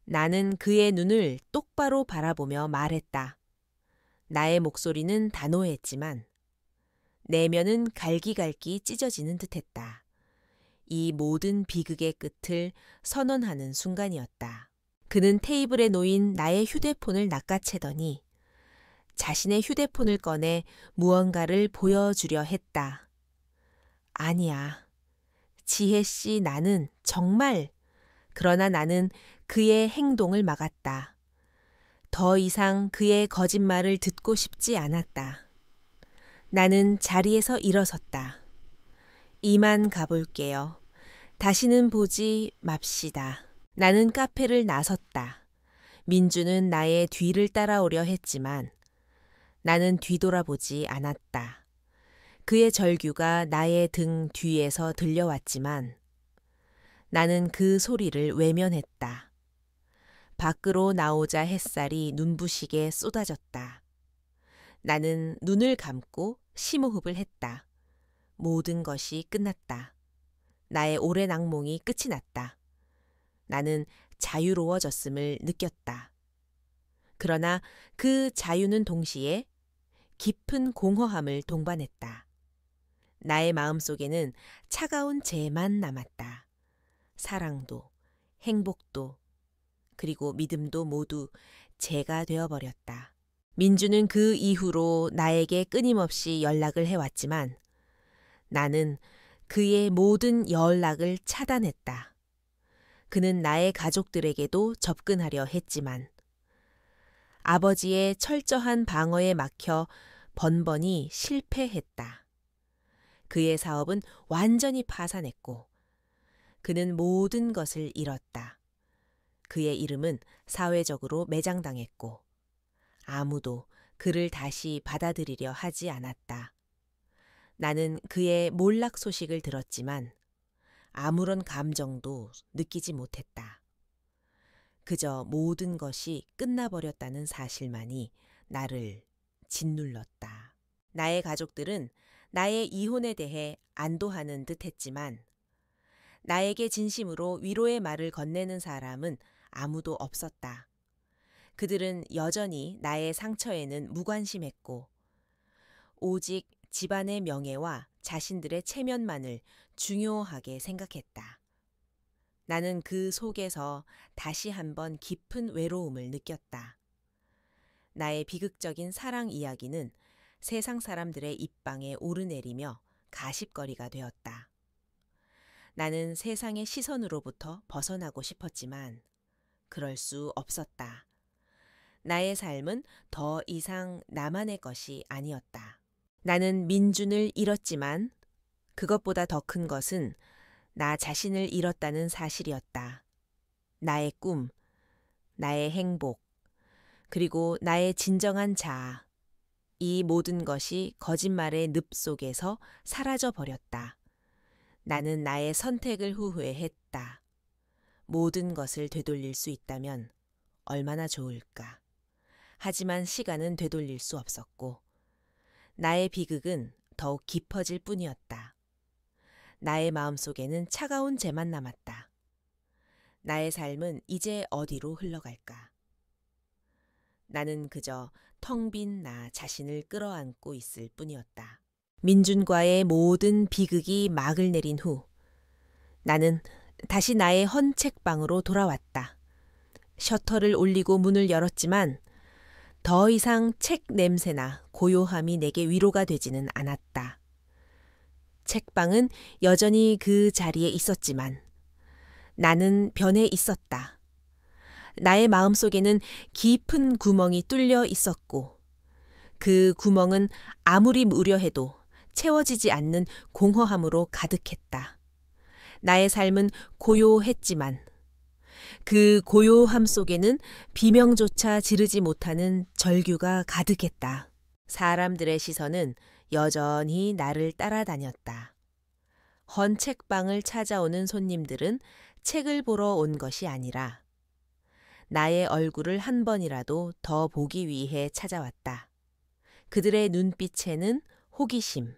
나는 그의 눈을 똑바로 바라보며 말했다. 나의 목소리는 단호했지만 내면은 갈기갈기 찢어지는 듯했다. 이 모든 비극의 끝을 선언하는 순간이었다. 그는 테이블에 놓인 나의 휴대폰을 낚아채더니 자신의 휴대폰을 꺼내 무언가를 보여주려 했다. 아니야. 지혜 씨, 나는 정말... 그러나 나는 그의 행동을 막았다. 더 이상 그의 거짓말을 듣고 싶지 않았다. 나는 자리에서 일어섰다. 이만 가볼게요. 다시는 보지 맙시다. 나는 카페를 나섰다. 민주는 나의 뒤를 따라오려 했지만 나는 뒤돌아보지 않았다. 그의 절규가 나의 등 뒤에서 들려왔지만 나는 그 소리를 외면했다. 밖으로 나오자 햇살이 눈부시게 쏟아졌다. 나는 눈을 감고 심호흡을 했다. 모든 것이 끝났다. 나의 오랜 악몽이 끝이 났다. 나는 자유로워졌음을 느꼈다. 그러나 그 자유는 동시에 깊은 공허함을 동반했다. 나의 마음속에는 차가운 재만 남았다. 사랑도, 행복도, 그리고 믿음도 모두 재가 되어버렸다. 민주는 그 이후로 나에게 끊임없이 연락을 해왔지만 나는 그의 모든 연락을 차단했다. 그는 나의 가족들에게도 접근하려 했지만 아버지의 철저한 방어에 막혀 번번이 실패했다. 그의 사업은 완전히 파산했고 그는 모든 것을 잃었다. 그의 이름은 사회적으로 매장당했고 아무도 그를 다시 받아들이려 하지 않았다. 나는 그의 몰락 소식을 들었지만 아무런 감정도 느끼지 못했다. 그저 모든 것이 끝나버렸다는 사실만이 나를 짓눌렀다. 나의 가족들은 나의 이혼에 대해 안도하는 듯했지만 나에게 진심으로 위로의 말을 건네는 사람은 아무도 없었다. 그들은 여전히 나의 상처에는 무관심했고 오직 집안의 명예와 자신들의 체면만을 중요하게 생각했다. 나는 그 속에서 다시 한번 깊은 외로움을 느꼈다. 나의 비극적인 사랑 이야기는 세상 사람들의 입방에 오르내리며 가십거리가 되었다. 나는 세상의 시선으로부터 벗어나고 싶었지만 그럴 수 없었다. 나의 삶은 더 이상 나만의 것이 아니었다. 나는 민준을 잃었지만 그것보다 더 큰 것은 나 자신을 잃었다는 사실이었다. 나의 꿈, 나의 행복, 그리고 나의 진정한 자아, 이 모든 것이 거짓말의 늪 속에서 사라져 버렸다. 나는 나의 선택을 후회했다. 모든 것을 되돌릴 수 있다면 얼마나 좋을까. 하지만 시간은 되돌릴 수 없었고 나의 비극은 더욱 깊어질 뿐이었다. 나의 마음속에는 차가운 재만 남았다. 나의 삶은 이제 어디로 흘러갈까? 나는 그저 텅 빈 나 자신을 끌어안고 있을 뿐이었다. 민준과의 모든 비극이 막을 내린 후 나는 다시 나의 헌 책방으로 돌아왔다. 셔터를 올리고 문을 열었지만 더 이상 책 냄새나 고요함이 내게 위로가 되지는 않았다. 책방은 여전히 그 자리에 있었지만 나는 변해 있었다. 나의 마음속에는 깊은 구멍이 뚫려 있었고 그 구멍은 아무리 우려해도 채워지지 않는 공허함으로 가득했다. 나의 삶은 고요했지만 그 고요함 속에는 비명조차 지르지 못하는 절규가 가득했다. 사람들의 시선은 여전히 나를 따라다녔다. 헌 책방을 찾아오는 손님들은 책을 보러 온 것이 아니라 나의 얼굴을 한 번이라도 더 보기 위해 찾아왔다. 그들의 눈빛에는 호기심,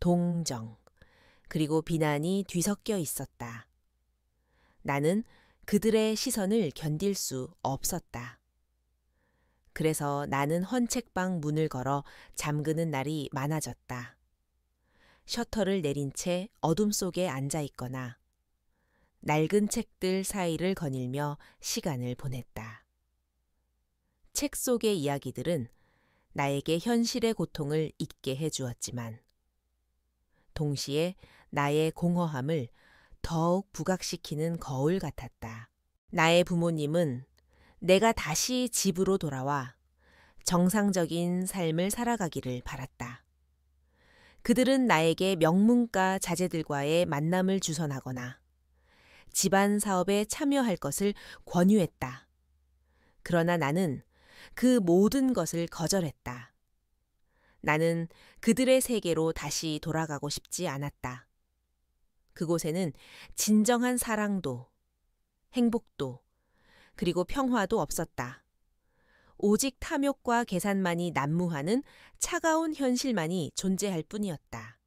동정, 그리고 비난이 뒤섞여 있었다. 나는 그들의 시선을 견딜 수 없었다. 그래서 나는 헌책방 문을 걸어 잠그는 날이 많아졌다. 셔터를 내린 채 어둠 속에 앉아 있거나 낡은 책들 사이를 거닐며 시간을 보냈다. 책 속의 이야기들은 나에게 현실의 고통을 잊게 해주었지만 동시에 나의 공허함을 더욱 부각시키는 거울 같았다. 나의 부모님은 내가 다시 집으로 돌아와 정상적인 삶을 살아가기를 바랐다. 그들은 나에게 명문가 자제들과의 만남을 주선하거나 집안 사업에 참여할 것을 권유했다. 그러나 나는 그 모든 것을 거절했다. 나는 그들의 세계로 다시 돌아가고 싶지 않았다. 그곳에는 진정한 사랑도, 행복도, 그리고 평화도 없었다. 오직 탐욕과 계산만이 난무하는 차가운 현실만이 존재할 뿐이었다.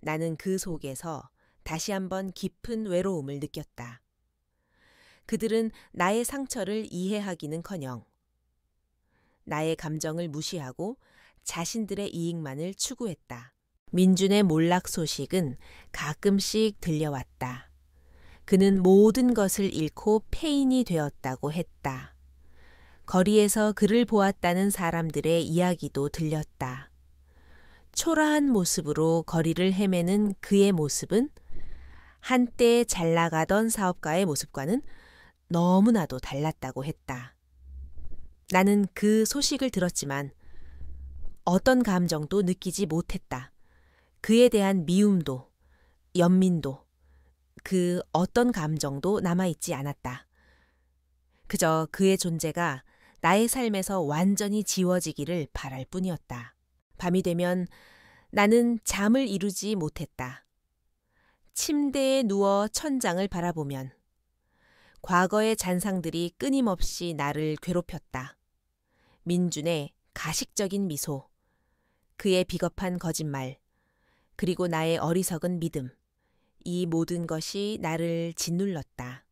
나는 그 속에서 다시 한번 깊은 외로움을 느꼈다. 그들은 나의 상처를 이해하기는커녕 나의 감정을 무시하고 자신들의 이익만을 추구했다. 민준의 몰락 소식은 가끔씩 들려왔다. 그는 모든 것을 잃고 폐인이 되었다고 했다. 거리에서 그를 보았다는 사람들의 이야기도 들렸다. 초라한 모습으로 거리를 헤매는 그의 모습은 한때 잘 나가던 사업가의 모습과는 너무나도 달랐다고 했다. 나는 그 소식을 들었지만 어떤 감정도 느끼지 못했다. 그에 대한 미움도, 연민도, 그 어떤 감정도 남아있지 않았다. 그저 그의 존재가 나의 삶에서 완전히 지워지기를 바랄 뿐이었다. 밤이 되면 나는 잠을 이루지 못했다. 침대에 누워 천장을 바라보면 과거의 잔상들이 끊임없이 나를 괴롭혔다. 민준의 가식적인 미소, 그의 비겁한 거짓말, 그리고 나의 어리석은 믿음, 이 모든 것이 나를 짓눌렀다.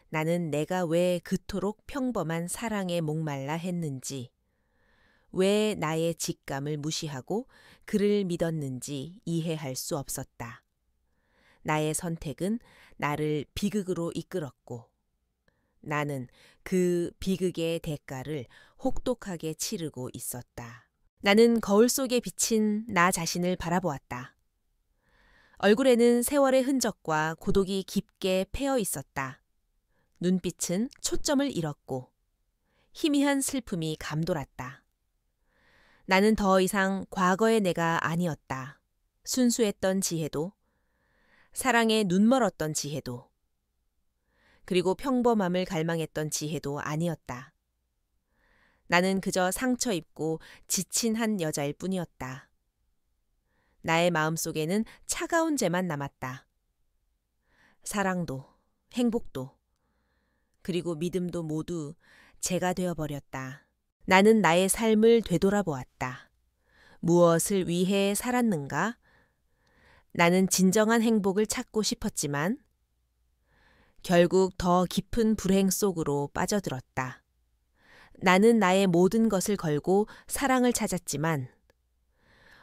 나는 내가 왜 그토록 평범한 사랑에 목말라 했는지, 왜 나의 직감을 무시하고 그를 믿었는지 이해할 수 없었다. 나의 선택은 나를 비극으로 이끌었고 나는 그 비극의 대가를 혹독하게 치르고 있었다. 나는 거울 속에 비친 나 자신을 바라보았다. 얼굴에는 세월의 흔적과 고독이 깊게 패어 있었다. 눈빛은 초점을 잃었고 희미한 슬픔이 감돌았다. 나는 더 이상 과거의 내가 아니었다. 순수했던 지혜도, 사랑에 눈멀었던 지혜도, 그리고 평범함을 갈망했던 지혜도 아니었다. 나는 그저 상처 입고 지친 한 여자일 뿐이었다. 나의 마음속에는 차가운 죄만 남았다. 사랑도, 행복도, 그리고 믿음도 모두 죄가 되어버렸다. 나는 나의 삶을 되돌아보았다. 무엇을 위해 살았는가? 나는 진정한 행복을 찾고 싶었지만 결국 더 깊은 불행 속으로 빠져들었다. 나는 나의 모든 것을 걸고 사랑을 찾았지만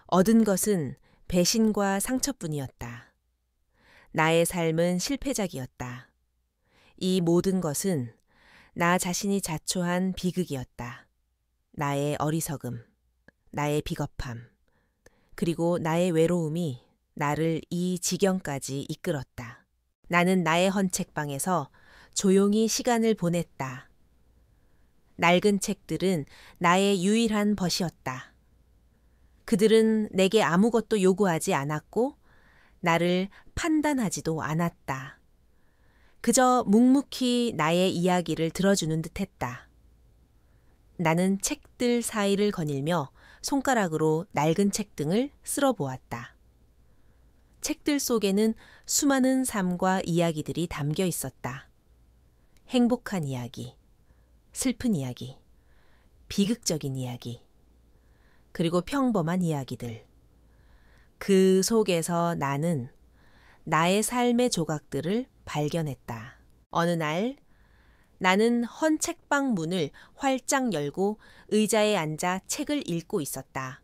얻은 것은 배신과 상처뿐이었다. 나의 삶은 실패작이었다. 이 모든 것은 나 자신이 자초한 비극이었다. 나의 어리석음, 나의 비겁함, 그리고 나의 외로움이 나를 이 지경까지 이끌었다. 나는 나의 헌책방에서 조용히 시간을 보냈다. 낡은 책들은 나의 유일한 벗이었다. 그들은 내게 아무것도 요구하지 않았고 나를 판단하지도 않았다. 그저 묵묵히 나의 이야기를 들어주는 듯했다. 나는 책들 사이를 거닐며 손가락으로 낡은 책 등을 쓸어보았다. 책들 속에는 수많은 삶과 이야기들이 담겨 있었다. 행복한 이야기, 슬픈 이야기, 비극적인 이야기, 그리고 평범한 이야기들. 그 속에서 나는 나의 삶의 조각들을 발견했다. 어느 날 나는 헌 책방 문을 활짝 열고 의자에 앉아 책을 읽고 있었다.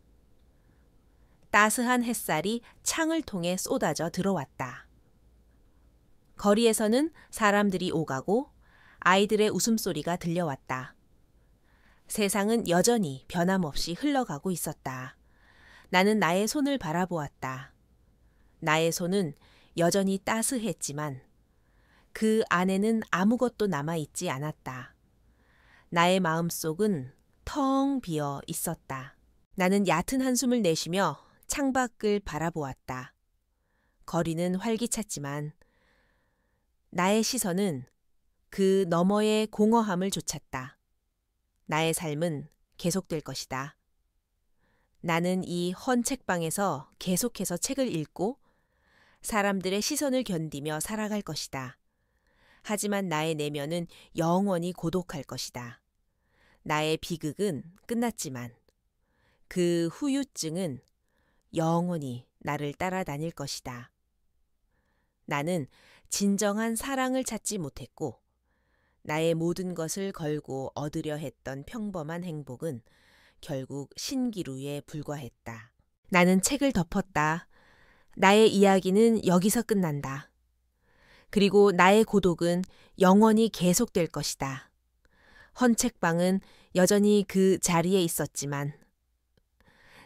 따스한 햇살이 창을 통해 쏟아져 들어왔다. 거리에서는 사람들이 오가고 아이들의 웃음소리가 들려왔다. 세상은 여전히 변함없이 흘러가고 있었다. 나는 나의 손을 바라보았다. 나의 손은 여전히 따스했지만 그 안에는 아무것도 남아있지 않았다. 나의 마음속은 텅 비어 있었다. 나는 얕은 한숨을 내쉬며 창밖을 바라보았다. 거리는 활기찼지만 나의 시선은 그 너머의 공허함을 좇았다. 나의 삶은 계속될 것이다. 나는 이 헌 책방에서 계속해서 책을 읽고 사람들의 시선을 견디며 살아갈 것이다. 하지만 나의 내면은 영원히 고독할 것이다. 나의 비극은 끝났지만 그 후유증은 영원히 나를 따라다닐 것이다. 나는 진정한 사랑을 찾지 못했고 나의 모든 것을 걸고 얻으려 했던 평범한 행복은 결국 신기루에 불과했다. 나는 책을 덮었다. 나의 이야기는 여기서 끝난다. 그리고 나의 고독은 영원히 계속될 것이다. 헌 책방은 여전히 그 자리에 있었지만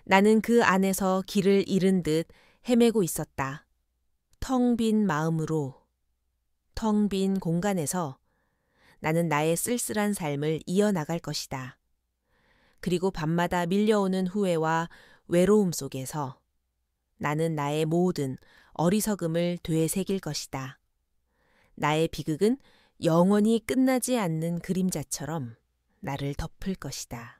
나는 그 안에서 길을 잃은 듯 헤매고 있었다. 텅 빈 마음으로, 텅 빈 공간에서 나는 나의 쓸쓸한 삶을 이어나갈 것이다. 그리고 밤마다 밀려오는 후회와 외로움 속에서 나는 나의 모든 어리석음을 되새길 것이다. 나의 비극은 영원히 끝나지 않는 그림자처럼 나를 덮을 것이다.